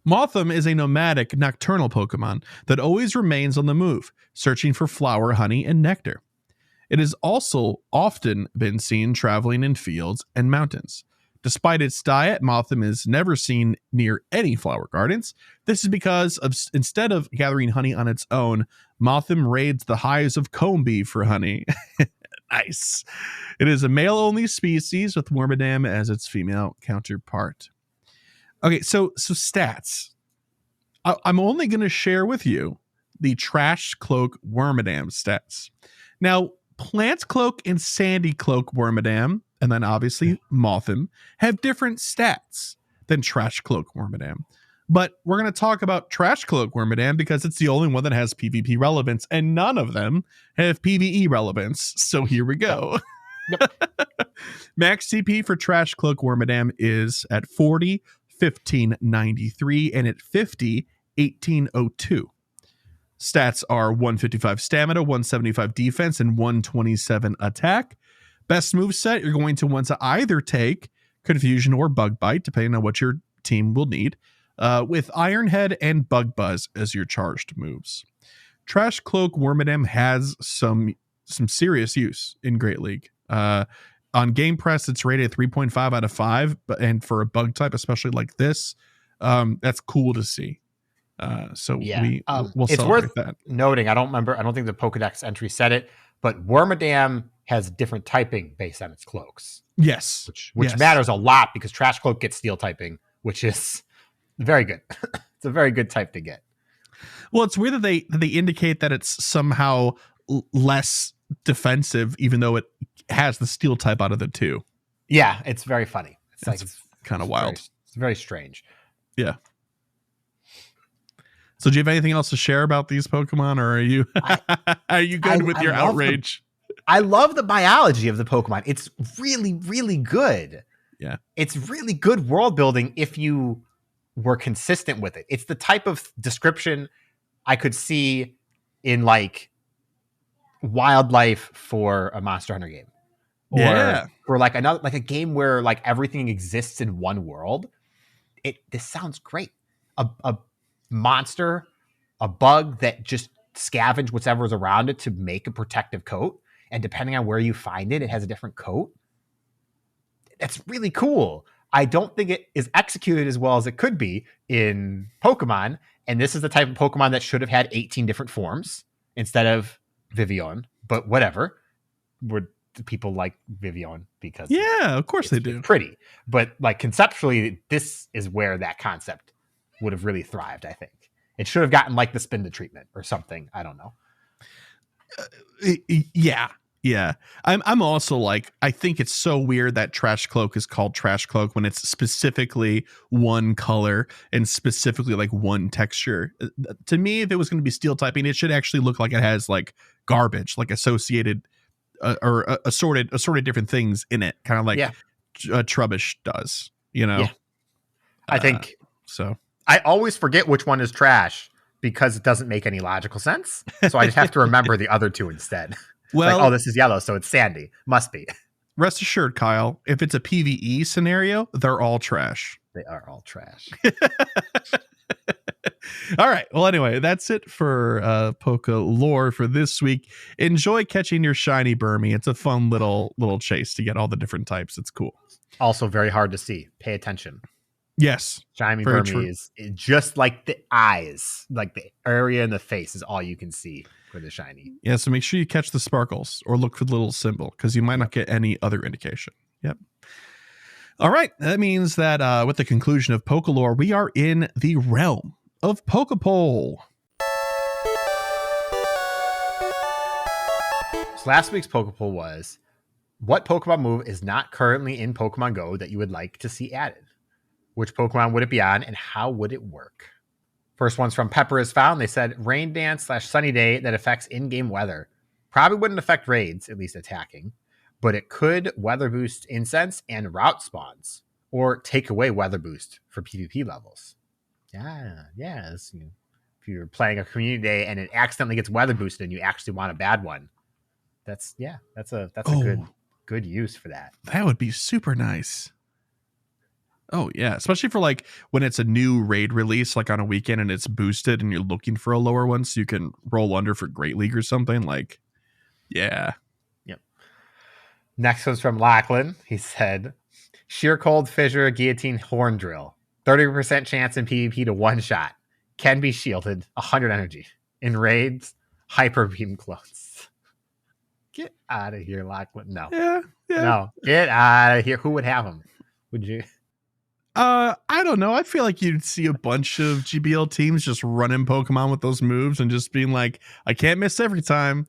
Mothim is a nomadic, nocturnal Pokemon that always remains on the move, searching for flower, honey, and nectar. It has also often been seen traveling in fields and mountains. Despite its diet, Mothim is never seen near any flower gardens. This is because instead of gathering honey on its own, Mothim raids the hives of comb bee for honey. Nice. It is a male-only species with Wormadam as its female counterpart. Okay, so stats. I'm only going to share with you the Trash Cloak Wormadam stats. Now, Plant Cloak and Sandy Cloak Wormadam, and then obviously Mothim, have different stats than Trash Cloak Wormadam. But we're going to talk about Trash Cloak Wormadam because it's the only one that has PvP relevance, and none of them have PvE relevance. So here we go. Yep. Max CP for Trash Cloak Wormadam is at 40, 1593, and at 50, 1802. Stats are 155 stamina, 175 defense, and 127 attack. Best moveset, you're going to want to either take Confusion or Bug Bite, depending on what your team will need, with Iron Head and Bug Buzz as your charged moves. Trash Cloak Wormadam has some serious use in Great League. On Game Press, it's rated 3.5 out of 5, and for a bug type, especially like this, that's cool to see. So we'll it's worth that. Noting. I don't think the Pokedex entry said it, but Wormadam has different typing based on its cloaks. Yes, which matters a lot because Trash Cloak gets steel typing, which is very good. It's a very good type to get. Well, it's weird that they indicate that it's somehow less defensive, even though it has the steel type out of the two. Yeah, it's very funny. It's kind of wild. It's very strange. Yeah. So do you have anything else to share about these Pokemon, or are you good with your outrage? I love the biology of the Pokemon. It's really, really good. Yeah. It's really good world building if you were consistent with it. It's the type of description I could see in like wildlife for a Monster Hunter game. Or for like another, like a game where like everything exists in one world. This sounds great. A monster, a bug that just scavenge whatever's around it to make a protective coat. And depending on where you find it, it has a different coat. That's really cool. I don't think it is executed as well as it could be in Pokemon. And this is the type of Pokemon that should have had 18 different forms instead of Vivillon. But whatever. People like Vivillon because of course they do. It's pretty. But like conceptually, this is where that concept would have really thrived, I think. It should have gotten like the Spinda treatment or something. I don't know. Yeah. I'm also like, I think it's so weird that Trash Cloak is called Trash Cloak when it's specifically one color and specifically like one texture. To me, if it was going to be steel typing, it should actually look like it has like garbage, like associated or assorted different things in it, kind of like Trubbish does, you know? Yeah. I think so. I always forget which one is trash because it doesn't make any logical sense. So I just have to remember the other two instead. Well, like, this is yellow, so it's sandy. Must be. Rest assured, Kyle, if it's a PvE scenario, they're all trash. They are all trash. All right. Well, anyway, that's it for Pokélore for this week. Enjoy catching your shiny Burmy. It's a fun little chase to get all the different types. It's cool. Also very hard to see. Pay attention. Yes. Shiny Burmy is just like the eyes, like the area in the face is all you can see for the shiny. Yeah, so make sure you catch the sparkles or look for the little symbol because you might not get any other indication. Yep. All right. That means that with the conclusion of Pokélore, we are in the realm of PokéPoll. So last week's PokéPoll was, what Pokemon move is not currently in Pokemon Go that you would like to see added? Which Pokemon would it be on, and how would it work? First one's from Pepper is Found. They said, rain dance / sunny day that affects in-game weather. Probably wouldn't affect raids, at least attacking, but it could weather boost incense and route spawns, or take away weather boost for PvP levels. Yeah. If you're playing a community day and it accidentally gets weather boosted and you actually want a bad one, that's a good use for that. That would be super nice. Oh yeah, especially for like when it's a new raid release, like on a weekend and it's boosted and you're looking for a lower one so you can roll under for Great League or something. Like, yeah. Yep. Next one's from Lachlan. He said, Sheer Cold Fissure Guillotine Horn Drill. 30% chance in PvP to one shot. Can be shielded. 100 energy. In raids, Hyper Beam clones. Get out of here, Lachlan. No. Yeah. No. Get out of here. Who would have them? Would you? I don't know. I feel like you'd see a bunch of GBL teams just running Pokemon with those moves and just being like, I can't miss every time.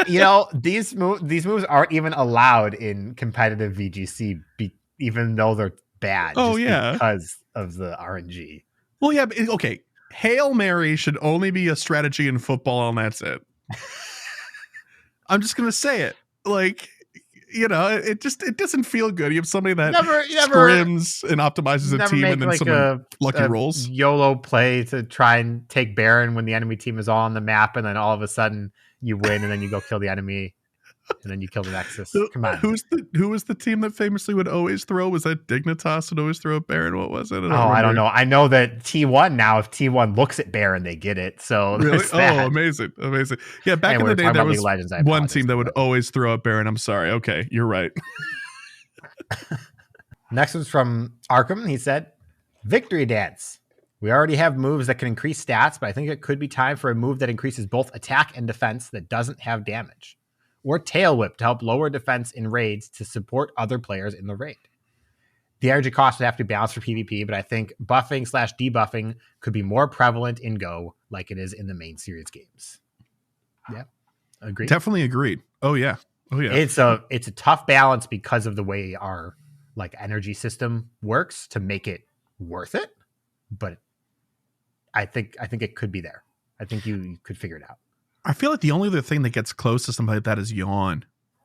These moves aren't even allowed in competitive VGC, even though they're bad. Because of the RNG. Well, yeah. Okay. Hail Mary should only be a strategy in football, and that's it. I'm just gonna say it. Like, it doesn't feel good. You have somebody that scrims and optimizes a team, and then like someone lucky rolls. YOLO play to try and take Baron when the enemy team is all on the map, and then all of a sudden you win, and then you go kill the enemy, and then you kill the Nexus. Come on. Who was the team that famously would always throw? Was that Dignitas would always throw a Baron? What was it? I don't know. I know that T1 now, if T1 looks at Baron, they get it. So really? Amazing. Yeah, back in the day, there was one team that would always throw a Baron. I'm sorry. Okay, you're right. Next one's from Arkham. He said, Victory Dance. We already have moves that can increase stats, but I think it could be time for a move that increases both attack and defense that doesn't have damage. Or Tail Whip to help lower defense in raids to support other players in the raid. The energy cost would have to be balanced for PvP, but I think buffing/debuffing could be more prevalent in Go like it is in the main series games. Yeah. Agreed. Definitely agreed. Oh yeah. It's a tough balance because of the way our like energy system works to make it worth it. But I think it could be there. I think you could figure it out. I feel like the only other thing that gets close to something like that is Yawn.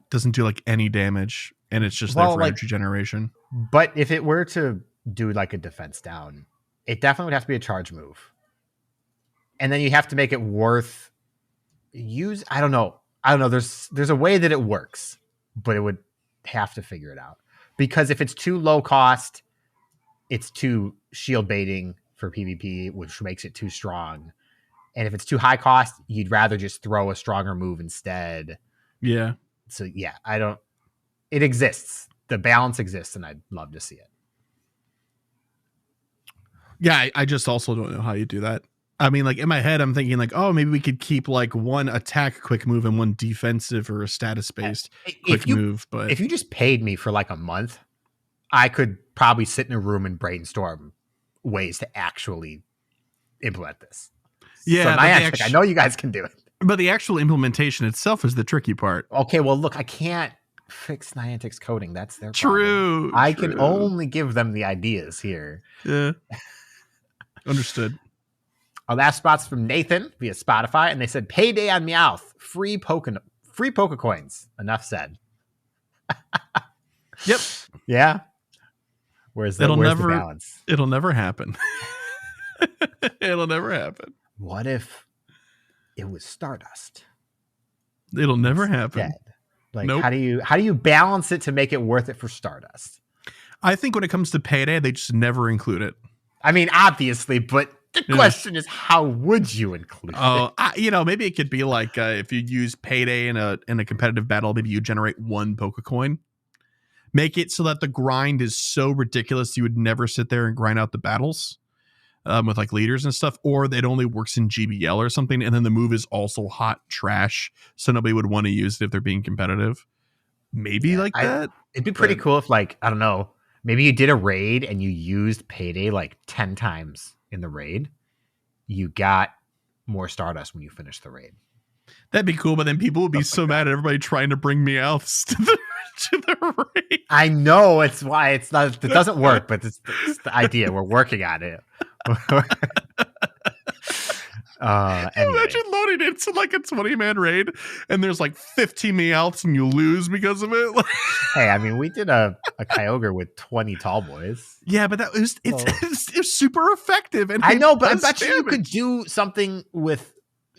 Doesn't do like any damage, and it's just there for energy generation. But if it were to do like a defense down, it definitely would have to be a charge move. And then you have to make it worth use. I don't know. There's a way that it works, but it would have to figure it out. Because if it's too low cost, it's too shield baiting for PvP, which makes it too strong. And if it's too high cost, you'd rather just throw a stronger move instead. Yeah. So yeah, it exists. The balance exists, and I'd love to see it. Yeah, I just also don't know how you do that. I mean, like in my head, I'm thinking like, oh, maybe we could keep like one attack quick move and one defensive or a status based quick move. But if you just paid me for like a month, I could probably sit in a room and brainstorm ways to actually implement this. Yeah, so I know you guys can do it. But the actual implementation itself is the tricky part. Okay, well, look, I can't fix Niantic's coding. That's their problem. I can only give them the ideas here. Yeah. Understood. Our last spot's from Nathan via Spotify, and they said, "Payday on Meowth, free Poke coins." Enough said. Yep. Yeah. Where's the balance? It'll never happen. It'll never happen. What if it was Stardust? It'll never happen. Like, nope. How do you balance it to make it worth it for Stardust? I think when it comes to Payday, they just never include it. I mean, obviously, but the question is, how would you include it? Maybe it could be like if you use Payday in a competitive battle, maybe you generate one Pokecoin. Make it so that the grind is so ridiculous you would never sit there and grind out the battles with like leaders and stuff, or it only works in GBL or something, and then the move is also hot trash, so nobody would want to use it if they're being competitive. Maybe that. It'd be pretty cool if, like, I don't know, maybe you did a raid and you used Payday like 10 times in the raid. You got more Stardust when you finish the raid. That'd be cool, but then people would be so mad at everybody trying to bring Meowths to the raid. I know, it's why it doesn't work, but it's the idea. We're working on it. Anyway. Imagine loading into like a 20-man raid and there's like 15 Meowths and you lose because of it. Hey, I mean, we did a Kyogre with 20 tall boys. Yeah, but it's super effective. And I know, but I bet you could do something with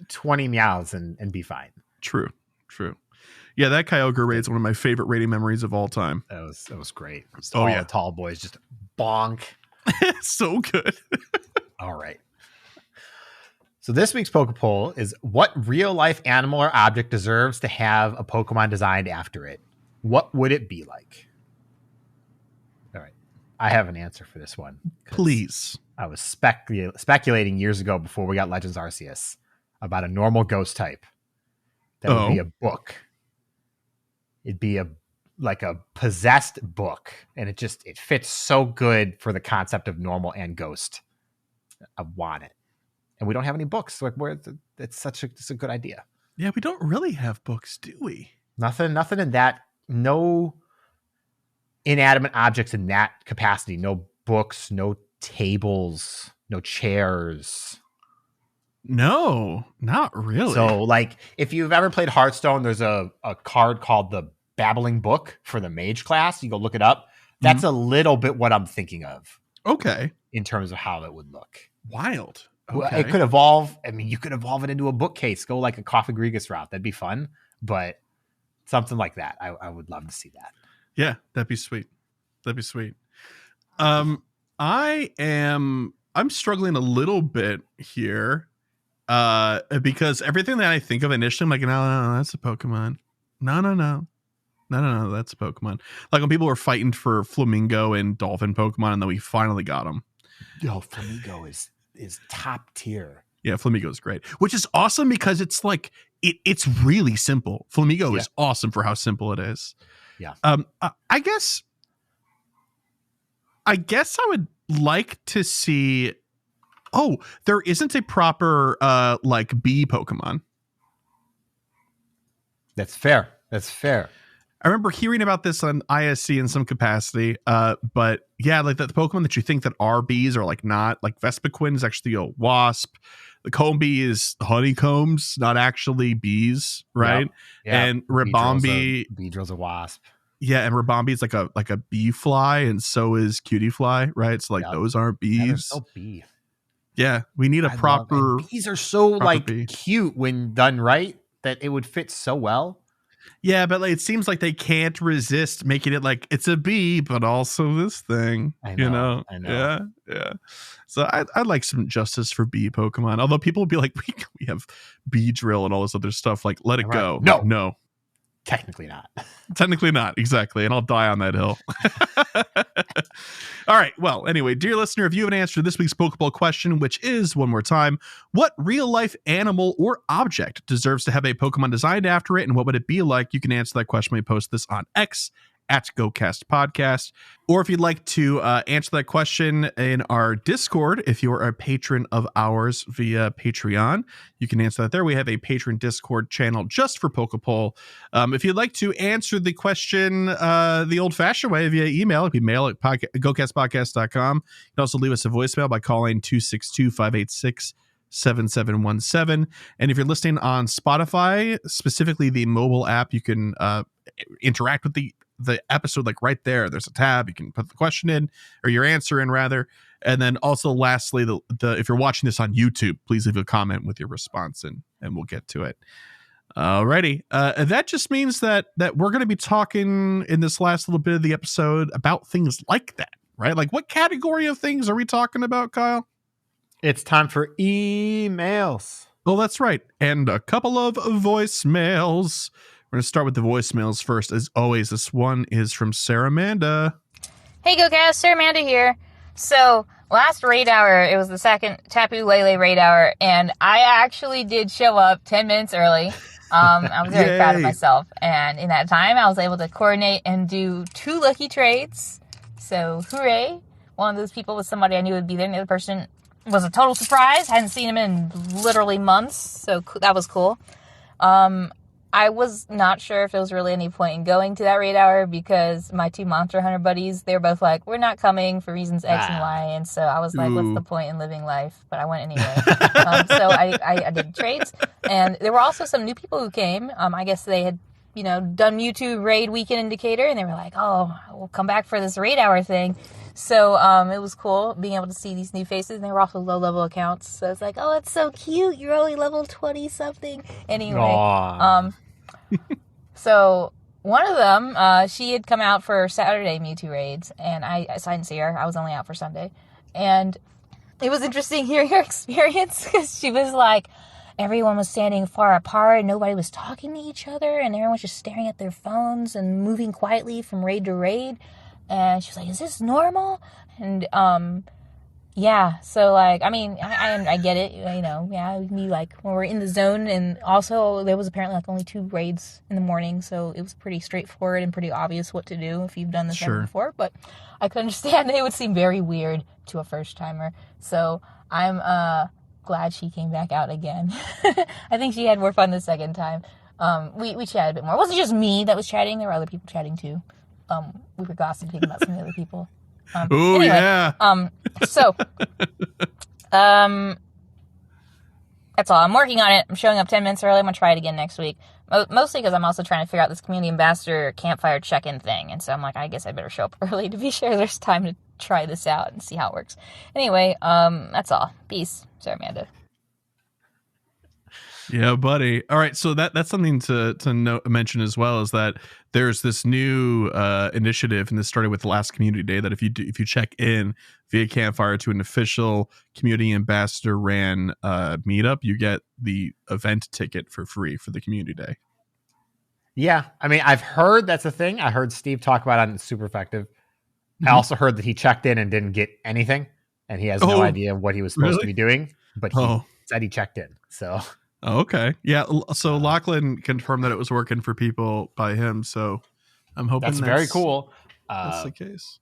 20 Meows and be fine. True. Yeah, that Kyogre raid is one of my favorite raiding memories of all time. It was great. Tall boys just bonk. So good. All right. So this week's PokéPoll is, what real life animal or object deserves to have a Pokemon designed after it? What would it be like? All right. I have an answer for this one. Please. I was speculating years ago before we got Legends Arceus about a normal ghost type. That would be a book. It'd be a possessed book, and it fits so good for the concept of normal and ghost. I want it, and we don't have any books. Like, it's a good idea. Yeah, we don't really have books, do we? Nothing in that. No inanimate objects in that capacity. No books. No tables. No chairs. No, not really. So, like, if you've ever played Hearthstone, there's a card called the Babbling Book for the Mage class. You go look it up. That's a little bit what I'm thinking of. Okay. In terms of how it would look. Wild. Okay. It could evolve. I mean, you could evolve it into a bookcase. Go like a Coffee Grigus route. That'd be fun. But something like that, I would love to see that. Yeah, that'd be sweet. I'm struggling a little bit here. Because everything that I think of initially, I'm like, no, that's a Pokemon. No, that's a Pokemon. Like when people were fighting for Flamingo and Dolphin Pokemon, and then we finally got them. Yo, Flamingo is top tier. Yeah, Flamingo is great, which is awesome because it's like it's really simple. Flamingo is awesome for how simple it is. Yeah. I guess I guess I would like to see. Oh, there isn't a proper like bee Pokemon. That's fair. That's fair. I remember hearing about this on ISC in some capacity, but yeah, like the Pokemon that you think that are bees are like not. Like Vespiquen is actually a wasp. The comb bee is honeycombs, not actually bees, right? Yep. And Ribombee, Beedrill's a wasp. yeah, and Ribombee is like a bee fly, and so is Cutie Fly, right? So like those aren't bees. So bee. Yeah, we need a proper. Bees are so like bee. cute when done right that it would fit so well. Yeah, but like, it seems like they can't resist making it like it's a bee, but also this thing. I know. Yeah. So I'd like some justice for bee Pokemon. Although people will be like, we have Beedrill and all this other stuff. Like, let it go. No. Technically not. Technically not. Exactly. And I'll die on that hill. All right. Well, anyway, dear listener, if you have an answer to this week's Pokéball question, which is, one more time, what real life animal or object deserves to have a Pokemon designed after it, and what would it be like? You can answer that question when we post this on X at GOCast Podcast. Or if you'd like to answer that question in our Discord, if you're a patron of ours via Patreon, you can answer that there. We have a patron Discord channel just for PokéPoll. If you'd like to answer the question the old-fashioned way via email, it'd be mail at gocastpodcast.com. You can also leave us a voicemail by calling 262-586-7717. And if you're listening on Spotify, specifically the mobile app, you can interact with the episode like right there. There's a tab, you can put the question in, or your answer in rather. And then also lastly, the if you're watching this on YouTube, please leave a comment with your response and we'll get to it. Alrighty. That just means that we're going to be talking in this last little bit of the episode about things like that, right? Like, what category of things are we talking about, Kyle? It's time for emails. Oh, that's right. And a couple of voicemails. We're going to start with the voicemails first. As always, this one is from Sarah Amanda. Hey, GoCast, Sarah Amanda here. So, last raid hour, it was the second Tapu Lele raid hour, and I actually did show up 10 minutes early. I was very proud of myself, and in that time, I was able to coordinate and do 2 lucky trades. So, hooray. One of those people was somebody I knew would be there, and the other person was a total surprise. Hadn't seen him in literally months, so that was cool. I was not sure if there was really any point in going to that raid hour because my 2 Monster Hunter buddies, they were both like, we're not coming for reasons X and Y. And so I was like, what's the point in living life? But I went anyway. So I did trades. And there were also some new people who came. I guess they had, done Mewtwo raid weekend indicator. And they were like, oh, we'll come back for this raid hour thing. So it was cool being able to see these new faces. And they were also low-level accounts. So it's like, oh, it's so cute. You're only level 20-something. Anyway. So one of them, she had come out for Saturday Mewtwo raids, and I didn't see her. I was only out for Sunday. And it was interesting hearing her experience because she was like, everyone was standing far apart and nobody was talking to each other and everyone was just staring at their phones and moving quietly from raid to raid. And she was like, is this normal? And yeah, so like, I mean, I get it, me like when we're in the zone, and also there was apparently like only 2 raids in the morning, so it was pretty straightforward and pretty obvious what to do if you've done this ever before, but I could understand it would seem very weird to a first timer, so I'm glad she came back out again. I think she had more fun the second time. We chatted a bit more. It wasn't just me that was chatting, there were other people chatting too. We were gossiping about some of the other people. Anyway, yeah. That's all. I'm working on it. I'm showing up 10 minutes early. I'm going to try it again next week. Mostly because I'm also trying to figure out this community ambassador campfire check-in thing. And so I'm like, I guess I better show up early to be sure there's time to try this out and see how it works. Anyway, that's all. Peace. Sarah Amanda. Yeah, buddy. All right, so that's something to mention as well, is that there's this new initiative, and this started with the last community day, that if you check in via Campfire to an official community ambassador ran meetup, you get the event ticket for free for the community day. Yeah, I mean, I've heard that's a thing. I heard Steve talk about it, and it's super effective. I also heard that he checked in and didn't get anything, and he has no idea what he was supposed to be doing, but he said he checked in, so... Oh, okay. Yeah. So Lachlan confirmed that it was working for people by him. So I'm hoping that's very cool. That's the case.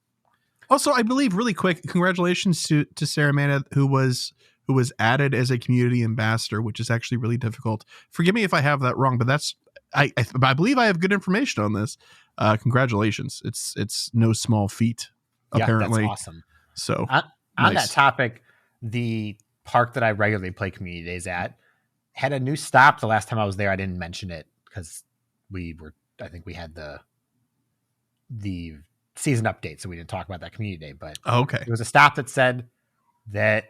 Also, I believe really quick, congratulations to Sarah Amanda, who was added as a community ambassador, which is actually really difficult. Forgive me if I have that wrong, but that's I believe I have good information on this. Congratulations. It's no small feat, apparently. Yeah, that's awesome. So on that topic, the park that I regularly play community days at had a new stop. The last time I was there, I didn't mention it because I think we had the season update, so we didn't talk about that community day. But okay, there was a stop that said that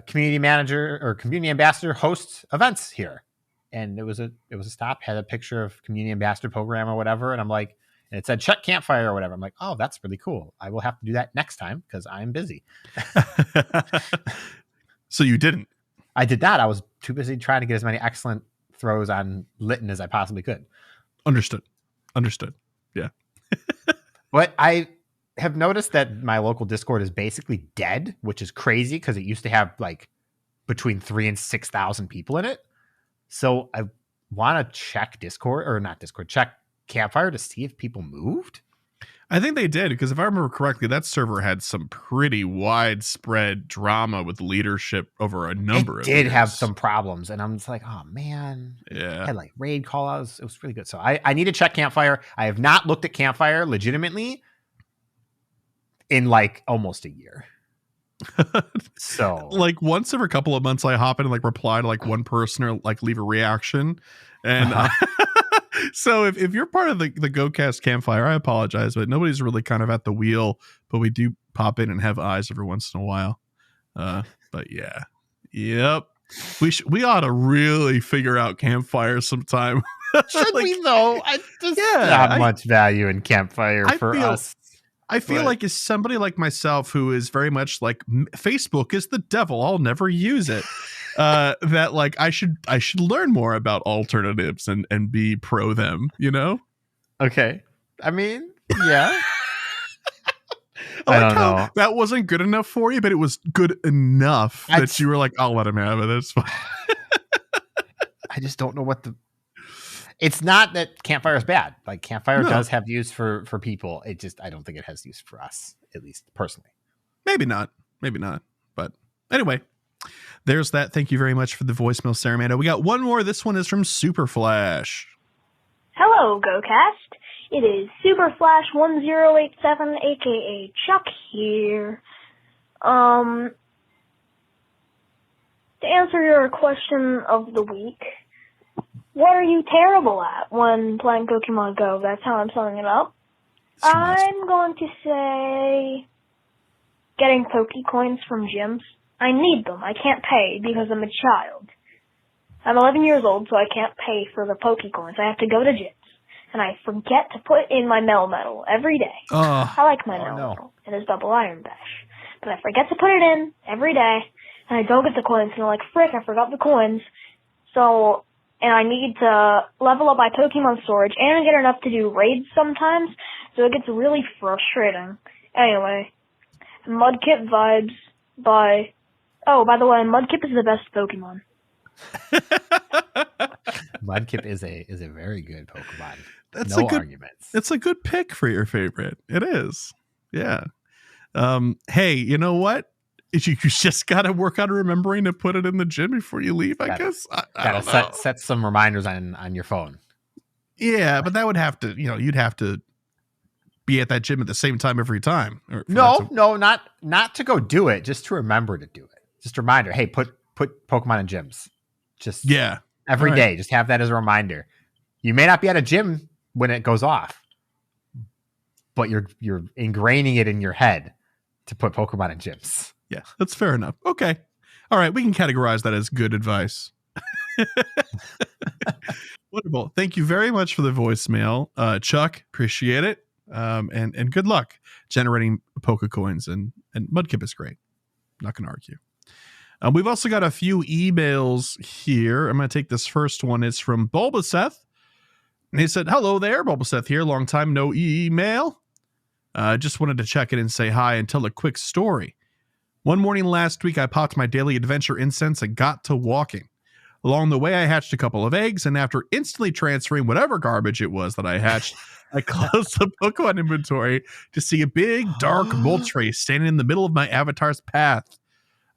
community manager or community ambassador hosts events here, and it was a stop, had a picture of community ambassador program or whatever, and I'm like, and it said check campfire or whatever. I'm like, oh, that's really cool. I will have to do that next time because I'm busy. So you didn't? I did not. I was too busy trying to get as many excellent throws on Lytton as I possibly could. Understood. Yeah. But I have noticed that my local Discord is basically dead, which is crazy because it used to have like between 3,000 and 6,000 people in it. So I want to check check Campfire to see if people moved. I think they did, because if I remember correctly, that server had some pretty widespread drama with leadership over a number of years. It did have some problems, and I'm just like, oh man. Yeah. I had like raid call outs. It was really good. So I need to check Campfire. I have not looked at Campfire legitimately in like almost a year. So like once every couple of months I hop in and like reply to like one person or like leave a reaction. And so if you're part of the GOCast campfire, I apologize, but nobody's really kind of at the wheel, but we do pop in and have eyes every once in a while. But yeah. Yep. We ought to really figure out campfire sometime. Should we though? Not much value in campfire for us. I feel like as somebody like myself who is very much like Facebook is the devil, I'll never use it. That like I should learn more about alternatives and be pro them, you know? Okay. I mean, yeah. I don't know. That wasn't good enough for you, but it was good enough that you were like, I'll let him have it. That's fine. I just don't know it's not that Campfire is bad. Like Campfire does have use for people. I don't think it has use for us, at least personally. Maybe not. But anyway, there's that. Thank you very much for the voicemail, Sarah Amanda. We got one more. This one is from Super Flash. Hello, GOCast. It is Super Flash 1087, aka Chuck here. To answer your question of the week, what are you terrible at when playing Pokemon Go? That's how I'm summing it up. I'm going to say getting Pokecoins from gyms. I need them. I can't pay because I'm a child. I'm 11 years old, so I can't pay for the Pokecoins. I have to go to gyms. And I forget to put in my Metal every day. I like my Metal. It is double Iron Bash. But I forget to put it in every day, and I don't get the coins. And I'm like, frick, I forgot the coins. And I need to level up my Pokemon storage and get enough to do raids sometimes, so it gets really frustrating. Anyway, Mudkip vibes by... Oh, by the way, Mudkip is the best Pokemon. Mudkip is a very good Pokemon. Arguments. It's a good pick for your favorite. It is. Yeah. Hey, you know what? You just got to work on remembering to put it in the gym before you leave, I guess. I don't know. Set some reminders on your phone. Yeah, but that would have to, you'd have to be at that gym at the same time every time. No, not to go do it, just to remember to do it. Just a reminder. Hey, put Pokemon in gyms. Just every day. Just have that as a reminder. You may not be at a gym when it goes off, but you're ingraining it in your head to put Pokemon in gyms. Yeah, that's fair enough. Okay. All right. We can categorize that as good advice. Wonderful. Thank you very much for the voicemail, Chuck. Appreciate it. And good luck generating Pokecoins. And Mudkip is great. Not going to argue. We've also got a few emails here. I'm going to take this first one. It's from Bulbaseth. And he said, hello there, Bulbaseth here. Long time no email. Just wanted to check in and say hi and tell a quick story. One morning last week, I popped my daily adventure incense and got to walking. Along the way, I hatched a couple of eggs, and after instantly transferring whatever garbage it was that I hatched, I closed the Pokemon inventory to see a big, dark Moltres standing in the middle of my avatar's path.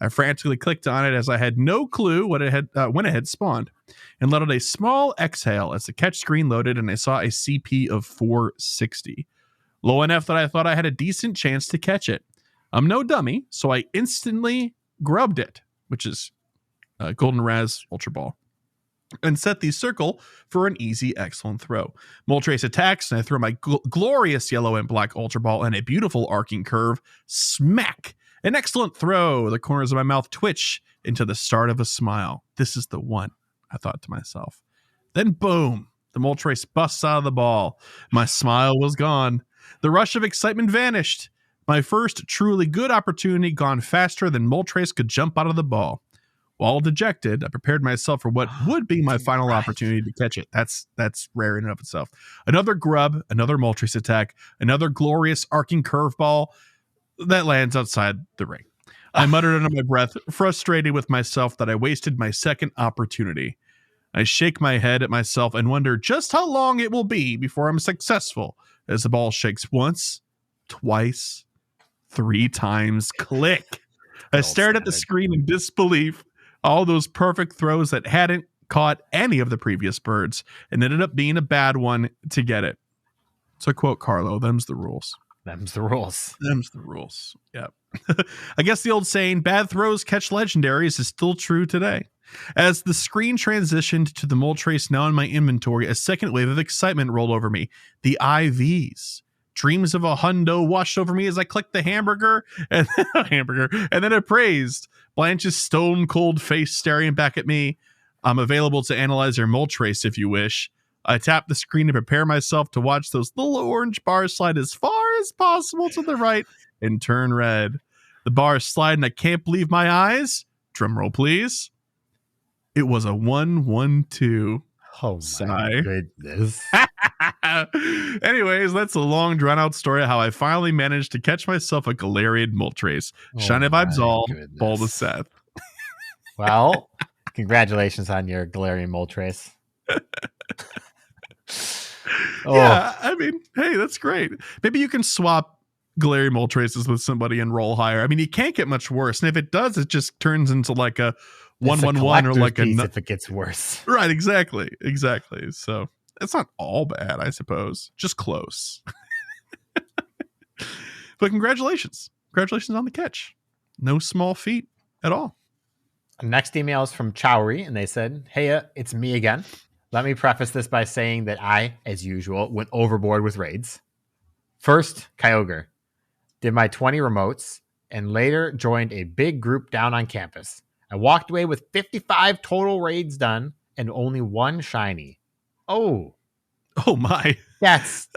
I frantically clicked on it as I had no clue when it had spawned, and let out a small exhale as the catch screen loaded, and I saw a CP of 460. Low enough that I thought I had a decent chance to catch it. I'm no dummy, so I instantly grubbed it, which is Golden Raz Ultra Ball, and set the circle for an easy, excellent throw. Moltres attacks, and I throw my glorious yellow and black Ultra Ball and a beautiful arcing curve. Smack! An excellent throw. The corners of my mouth twitch into the start of a smile. This is the one, I thought to myself. Then boom, the Moltres busts out of the ball. My smile was gone. The rush of excitement vanished. My first truly good opportunity gone faster than Moltres could jump out of the ball. While dejected, I prepared myself for what would be my final opportunity to catch it. That's rare in and of itself. Another grub, another Moltres attack, another glorious arcing curveball that lands outside the ring. I muttered under my breath, frustrated with myself that I wasted my second opportunity. I shake my head at myself and wonder just how long it will be before I'm successful as the ball shakes once, twice, 3 times. Click. I stared at the screen in disbelief. All those perfect throws that hadn't caught any of the previous birds and ended up being a bad one to get it. So quote Carlo, them's the rules. Them's the rules. Them's the rules. Yep. I guess the old saying, bad throws catch legendaries, is still true today. As the screen transitioned to the Moltres now in my inventory, a second wave of excitement rolled over me. The IVs. Dreams of a hundo washed over me as I clicked the hamburger, and then appraised. Blanche's stone cold face staring back at me. I'm available to analyze your Moltres if you wish. I tap the screen to prepare myself to watch those little orange bars slide as far as possible to the right and turn red. The bars slide and I can't believe my eyes. Drum roll, please. It was a 1-1-2. Oh, my goodness. Anyways, that's a long, drawn-out story of how I finally managed to catch myself a Galarian Moltres. Shiny vibes all, Bulba Seth. Well, congratulations on your Galarian Moltres. Yeah, I mean, hey, that's great. Maybe you can swap Galarian Moltres with somebody and roll higher. I mean, you can't get much worse. And if it does, it just turns into like a 1-1-1 or like a if it gets worse. Right, exactly. So it's not all bad, I suppose. Just close. But congratulations. Congratulations on the catch. No small feat at all. Next email is from Chowry, and they said, hey, it's me again. Let me preface this by saying that I, as usual, went overboard with raids. First, Kyogre. Did my 20 remotes, and later joined a big group down on campus. I walked away with 55 total raids done, and only 1 shiny. Oh my. That's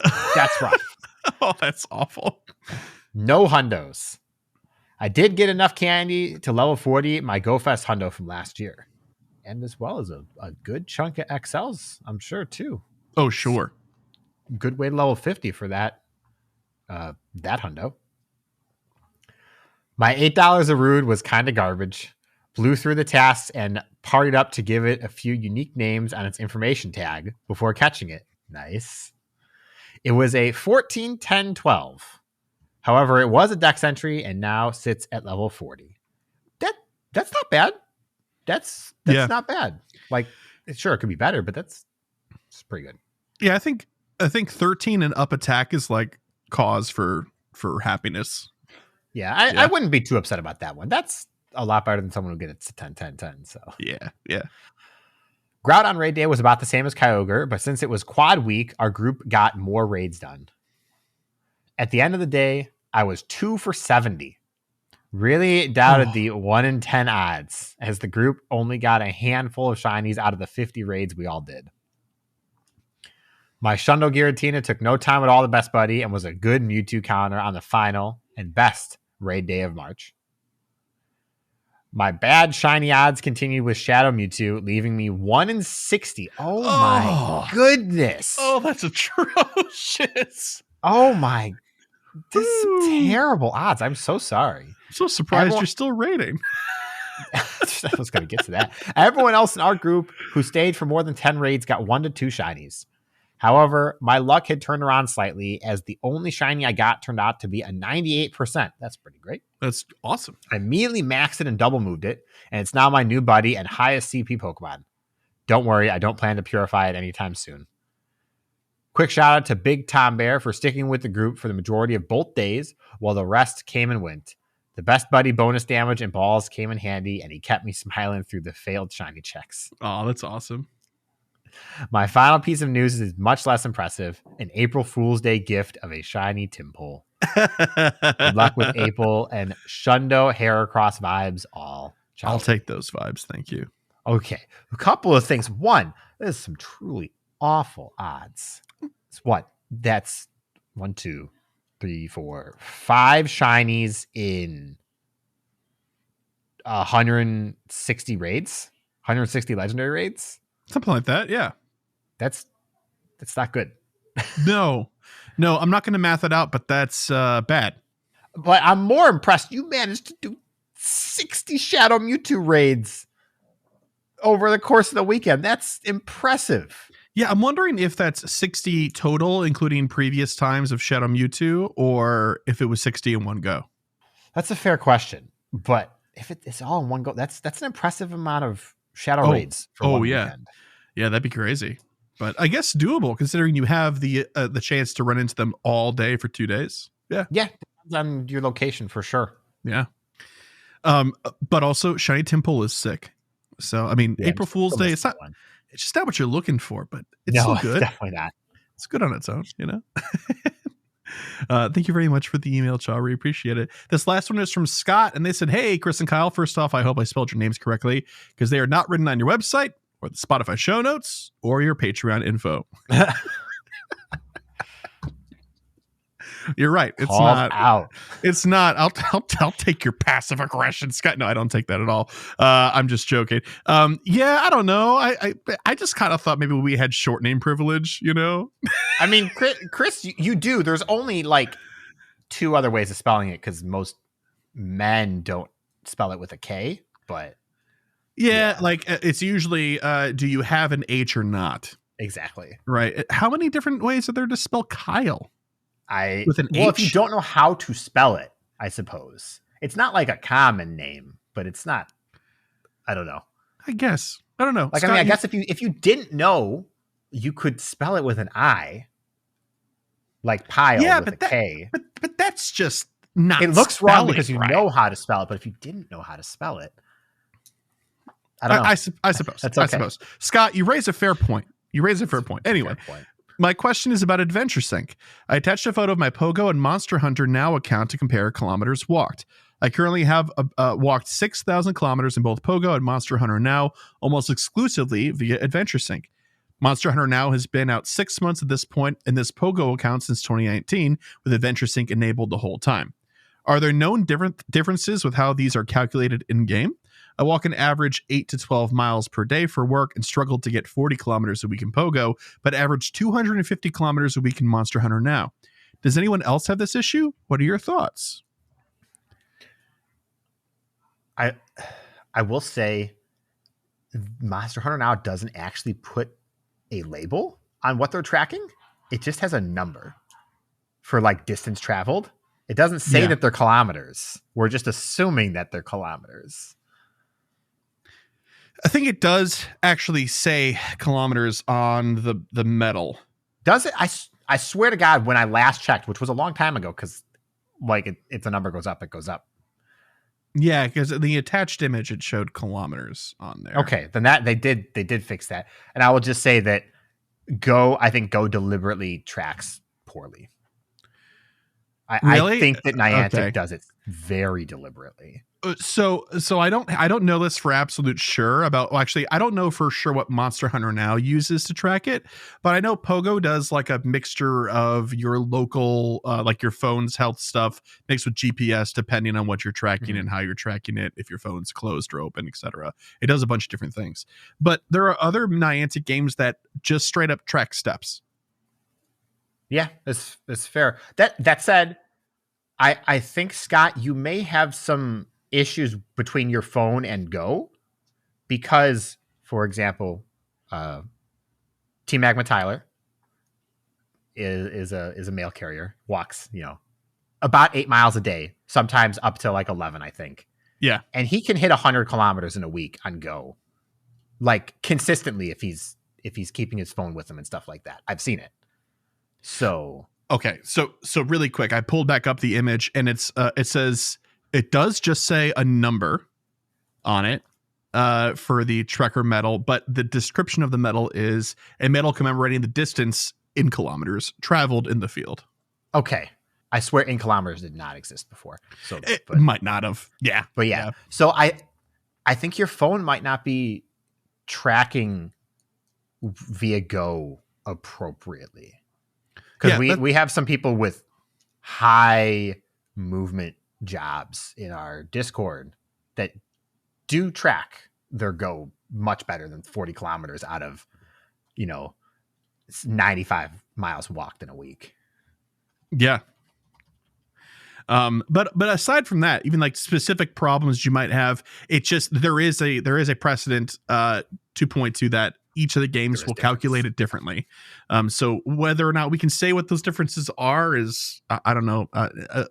rough. Oh, that's awful. No hundos. I did get enough candy to level 40 my GoFest hundo from last year. And as well as a good chunk of XLs, I'm sure, too. Oh, sure. Good way to level 50 for that hundo. My $8 a Rude was kind of garbage. Blew through the tasks and partied up to give it a few unique names on its information tag before catching it. Nice. It was a 14-10-12. However, it was a dex entry and now sits at level 40. That's not bad. That's not bad. Like, sure, it could be better, but it's pretty good. Yeah, I think 13 and up attack is like cause for happiness. Yeah, I wouldn't be too upset about that one. That's a lot better than someone who gets it to 10-10-10. So yeah. Grout on raid day was about the same as Kyogre, but since it was quad week, our group got more raids done. At the end of the day, I was 2 for 70. Really doubted the 1 in 10 odds, as the group only got a handful of shinies out of the 50 raids we all did. My Shundo Giratina took no time at all to best buddy and was a good Mewtwo counter on the final and best raid day of March. My bad shiny odds continued with Shadow Mewtwo, leaving me 1 in 60. Oh my goodness. Oh, that's atrocious. Oh my. This is some terrible odds. I'm so sorry. I'm so surprised you're still raiding. I was going to get to that. Everyone else in our group who stayed for more than 10 raids got 1 to 2 shinies. However, my luck had turned around slightly as the only shiny I got turned out to be a 98%. That's pretty great. That's awesome. I immediately maxed it and double moved it, and it's now my new buddy and highest CP Pokemon. Don't worry, I don't plan to purify it anytime soon. Quick shout out to Big Tom Bear for sticking with the group for the majority of both days, while the rest came and went. The best buddy bonus damage and balls came in handy, and he kept me smiling through the failed shiny checks. Oh, that's awesome. My final piece of news is much less impressive. An April Fool's Day gift of a shiny Timpole. Good luck with April and Shundo Heracross vibes all. Ciao. I'll take those vibes. Thank you. Okay. A couple of things. One, there's some truly awful odds. It's what? That's 1, 2, 3, 4, 5 shinies in 160 raids, 160 legendary raids. Something like that. Yeah. That's not good. No, I'm not going to math it out, but that's bad. But I'm more impressed. You managed to do 60 Shadow Mewtwo raids over the course of the weekend. That's impressive. Yeah, I'm wondering if that's 60 total, including previous times of Shadow Mewtwo, or if it was 60 in one go. That's a fair question. But if it's all in one go, that's an impressive amount of Shadow raids for one weekend. Yeah, that'd be crazy. But I guess doable considering you have the chance to run into them all day for 2 days. Yeah. Yeah. Depends on your location for sure. Yeah. But also Shiny Timpole is sick. So, I mean, April Fool's Day, it's just not what you're looking for, but it's still good. Definitely not. It's good on its own, you know? Thank you very much for the email, Chaw. We appreciate it. This last one is from Scott, and they said, hey, Chris and Kyle, first off, I hope I spelled your names correctly because they are not written on your website or the Spotify show notes or your Patreon info. You're right. It's Called not out. It's not. I'll take your passive aggression, Scott. No, I don't take that at all. I'm just joking. Yeah, I don't know. I just kind of thought maybe we had short name privilege, you know? I mean, Chris, you do. There's only like 2 other ways of spelling it because most men don't spell it with a K, but yeah, like it's usually do you have an H or not? Exactly. Right. How many different ways are there to spell Kyle? With an H? If you don't know how to spell it, I suppose. It's not like a common name, but it's not. I don't know. I guess. I don't know. Like, Scott, I guess if you didn't know, you could spell it with an I. Like pile with a K. But that's just not. It looks wrong because you know how to spell it, but if you didn't know how to spell it, I don't know. I suppose. That's okay. I suppose. Scott, you raise a fair point. Anyway. My question is about Adventure Sync. I attached a photo of my Pogo and Monster Hunter Now account to compare kilometers walked. I currently have walked 6,000 kilometers in both Pogo and Monster Hunter Now, almost exclusively via Adventure Sync. Monster Hunter Now has been out 6 months at this point in this Pogo account since 2019, with Adventure Sync enabled the whole time. Are there known differences with how these are calculated in-game? I walk an average 8 to 12 miles per day for work and struggle to get 40 kilometers a week in Pogo, but average 250 kilometers a week in Monster Hunter Now. Does anyone else have this issue? What are your thoughts? I will say Monster Hunter Now doesn't actually put a label on what they're tracking. It just has a number for like distance traveled. It doesn't say that they're kilometers. We're just assuming that they're kilometers. I think it does actually say kilometers on the metal. Does it? I swear to God, when I last checked, which was a long time ago, because like if the number goes up, it goes up. Yeah, because the attached image, it showed kilometers on there. Okay, then that they did fix that. And I will just say that I think Go deliberately tracks poorly. Really? I think that Niantic does it very deliberately. So I don't know this for absolute sure about. Well, actually, I don't know for sure what Monster Hunter Now uses to track it, but I know Pogo does like a mixture of your local, like your phone's health stuff mixed with GPS, depending on what you're tracking and how you're tracking it. If your phone's closed or open, etc. It does a bunch of different things. But there are other Niantic games that just straight up track steps. Yeah, that's fair. That said, I think, Scott, you may have some issues between your phone and Go because, for example, Team Magma Tyler is a mail carrier, walks, about 8 miles a day, sometimes up to like 11, I think. Yeah. And he can hit 100 kilometers in a week on Go, like consistently if he's keeping his phone with him and stuff like that. I've seen it. So okay, so really quick, I pulled back up the image, and it does just say a number on it for the Trekker medal, but the description of the medal is a medal commemorating the distance in kilometers traveled in the field. Okay. I swear in kilometers did not exist before. So It might not have. Yeah. But yeah. So I think your phone might not be tracking via Go appropriately. Because we have some people with high movement jobs in our Discord that do track their Go much better than 40 kilometers out of, 95 miles walked in a week. Yeah. But aside from that, even like specific problems you might have, it just there is a precedent to point to that each of the games will calculate it differently. So whether or not we can say what those differences are is I don't know.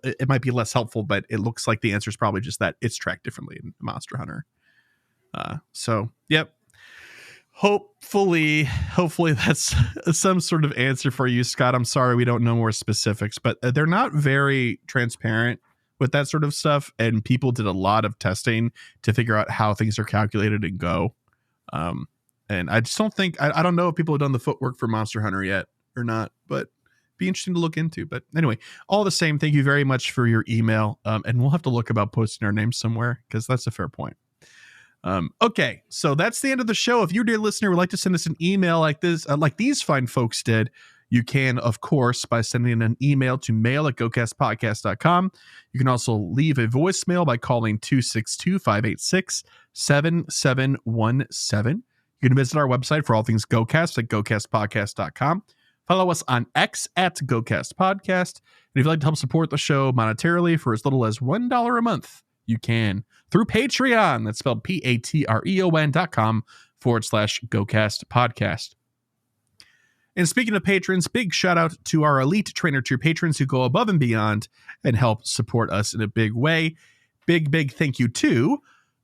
It might be less helpful, but it looks like the answer is probably just that it's tracked differently in Monster Hunter. So yep. Hopefully that's some sort of answer for you, Scott. I'm sorry we don't know more specifics, but they're not very transparent with that sort of stuff. And people did a lot of testing to figure out how things are calculated in Go. And I just don't think, I don't know if people have done the footwork for Monster Hunter yet or not, but be interesting to look into. But anyway, all the same, thank you very much for your email. And we'll have to look about posting our names somewhere because that's a fair point. Okay, so that's the end of the show. If you, dear listener, would like to send us an email like this, like these fine folks did, you can, of course, by sending an email to mail@gocastpodcast.com. You can also leave a voicemail by calling 262-586-7717. You can visit our website for all things GoCast at gocastpodcast.com. Follow us on X at GoCast Podcast. And if you'd like to help support the show monetarily for as little as $1 a month, you can through Patreon. That's spelled patreon.com/GoCast Podcast. And speaking of patrons, big shout out to our elite trainer tier patrons who go above and beyond and help support us in a big way. Big thank you to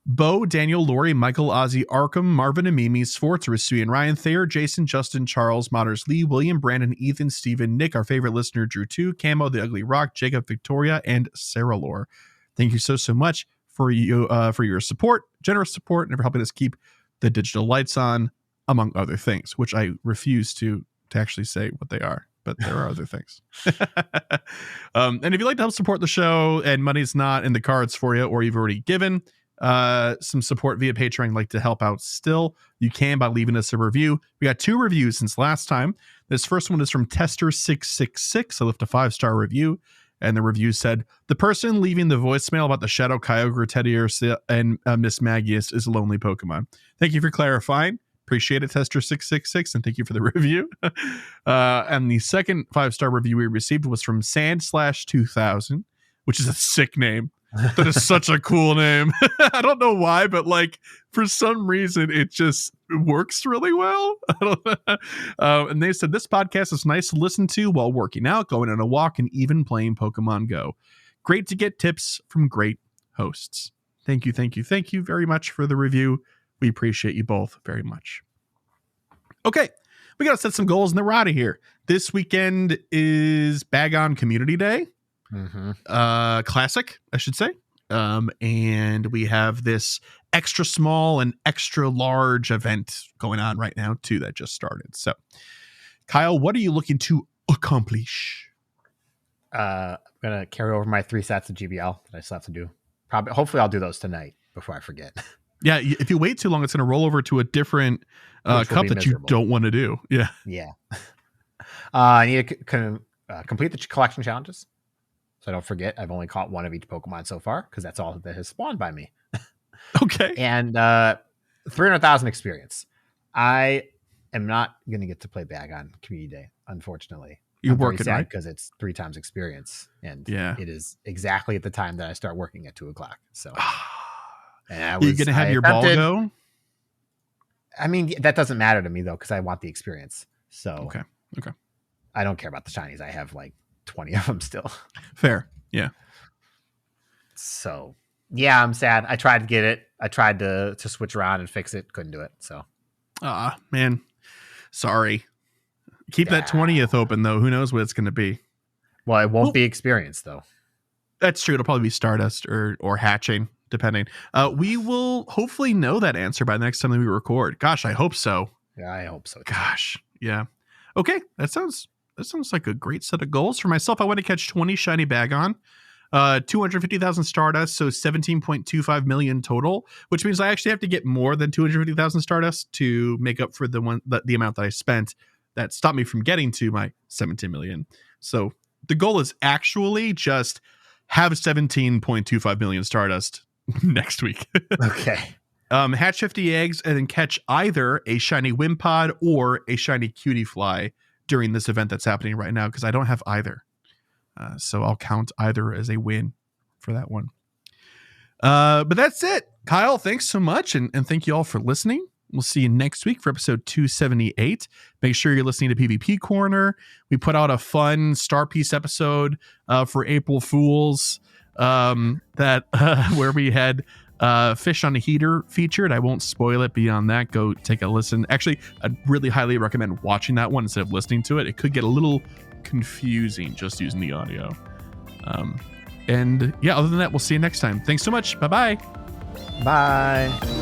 Bo, Daniel, Lori, Michael, Ozzy, Arkham, Marvin, Amimi, Sforts, Risui, Ryan, Thayer, Jason, Justin, Charles, Modders, Lee, William, Brandon, Ethan, Steven, Nick, our favorite listener, Drew 2, Camo, The Ugly Rock, Jacob, Victoria, and Sarah Lore. Thank you so much for your support, generous support, and for helping us keep the digital lights on, among other things, which I refuse to actually say what they are, but there are other things. And if you'd like to help support the show and money's not in the cards for you, or you've already given some support via Patreon, like to help out still, you can by leaving us a review. We got 2 reviews since last time. This first one is from Tester666. I left a 5-star review. And the review said, the person leaving the voicemail about the Shadow Kyogre Teddiursa and Miss Magius is a lonely Pokemon. Thank you for clarifying. Appreciate it, Tester666, and thank you for the review. And the second 5-star review we received was from Sand/2000, which is a sick name. That is such a cool name. I don't know why, but like for some reason it just works really well. And they said this podcast is nice to listen to while working out, going on a walk, and even playing Pokemon Go. Great to get tips from great hosts. Thank you very much for the review. We appreciate you both very much. Okay, we got to set some goals and then we're out of here. This weekend is Bag On Community Day. Classic, I should say. And we have this extra small and extra large event going on right now too that just started. So Kyle, what are you looking to accomplish? I'm gonna carry over my 3 sets of GBL that I still have to do. Hopefully I'll do those tonight before I forget. Yeah, if you wait too long, it's going to roll over to a different cup that you don't want to do. Yeah. I need to complete the collection challenges. So I don't forget, I've only caught 1 of each Pokemon so far because that's all that has spawned by me. Okay. And 300,000 experience. I am not going to get to play Bag On Community Day, unfortunately. You're working, right? Because it's 3 times experience. And yeah, it is exactly at the time that I start working at 2 o'clock. So you're going to have your ball go? I mean, that doesn't matter to me, though, because I want the experience. So okay. I don't care about the shinies. I have like 20 of them still. Fair. Yeah. So yeah, I'm sad. I tried to get it. I tried to switch around and fix it. Couldn't do it. So man, sorry. Keep that 20th open though. Who knows what it's going to be? Well, it won't be experience though. That's true. It'll probably be Stardust or hatching, depending. We will hopefully know that answer by the next time that we record. Gosh, I hope so. Yeah, I hope so. Gosh, yeah. Okay, that sounds like a great set of goals for myself. I want to catch 20 shiny Bagon, 250,000 Stardust, so 17.25 million total, which means I actually have to get more than 250,000 Stardust to make up for the amount that I spent that stopped me from getting to my 17 million. So the goal is actually just have 17.25 million Stardust next week. Okay. Hatch 50 eggs and then catch either a shiny Wimpod or a shiny Cutie Fly during this event that's happening right now, because I don't have either. So I'll count either as a win for that one. But that's it. Kyle, thanks so much. And thank you all for listening. We'll see you next week for episode 278. Make sure you're listening to PvP Corner. We put out a fun Star Piece episode for April Fools where we had Fish on a Heater featured. I won't spoil it beyond that. Go take a listen. Actually, I'd really highly recommend watching that one instead of listening to it. It could get a little confusing just using the audio. And yeah, other than that, we'll see you next time. Thanks so much. Bye-bye. Bye.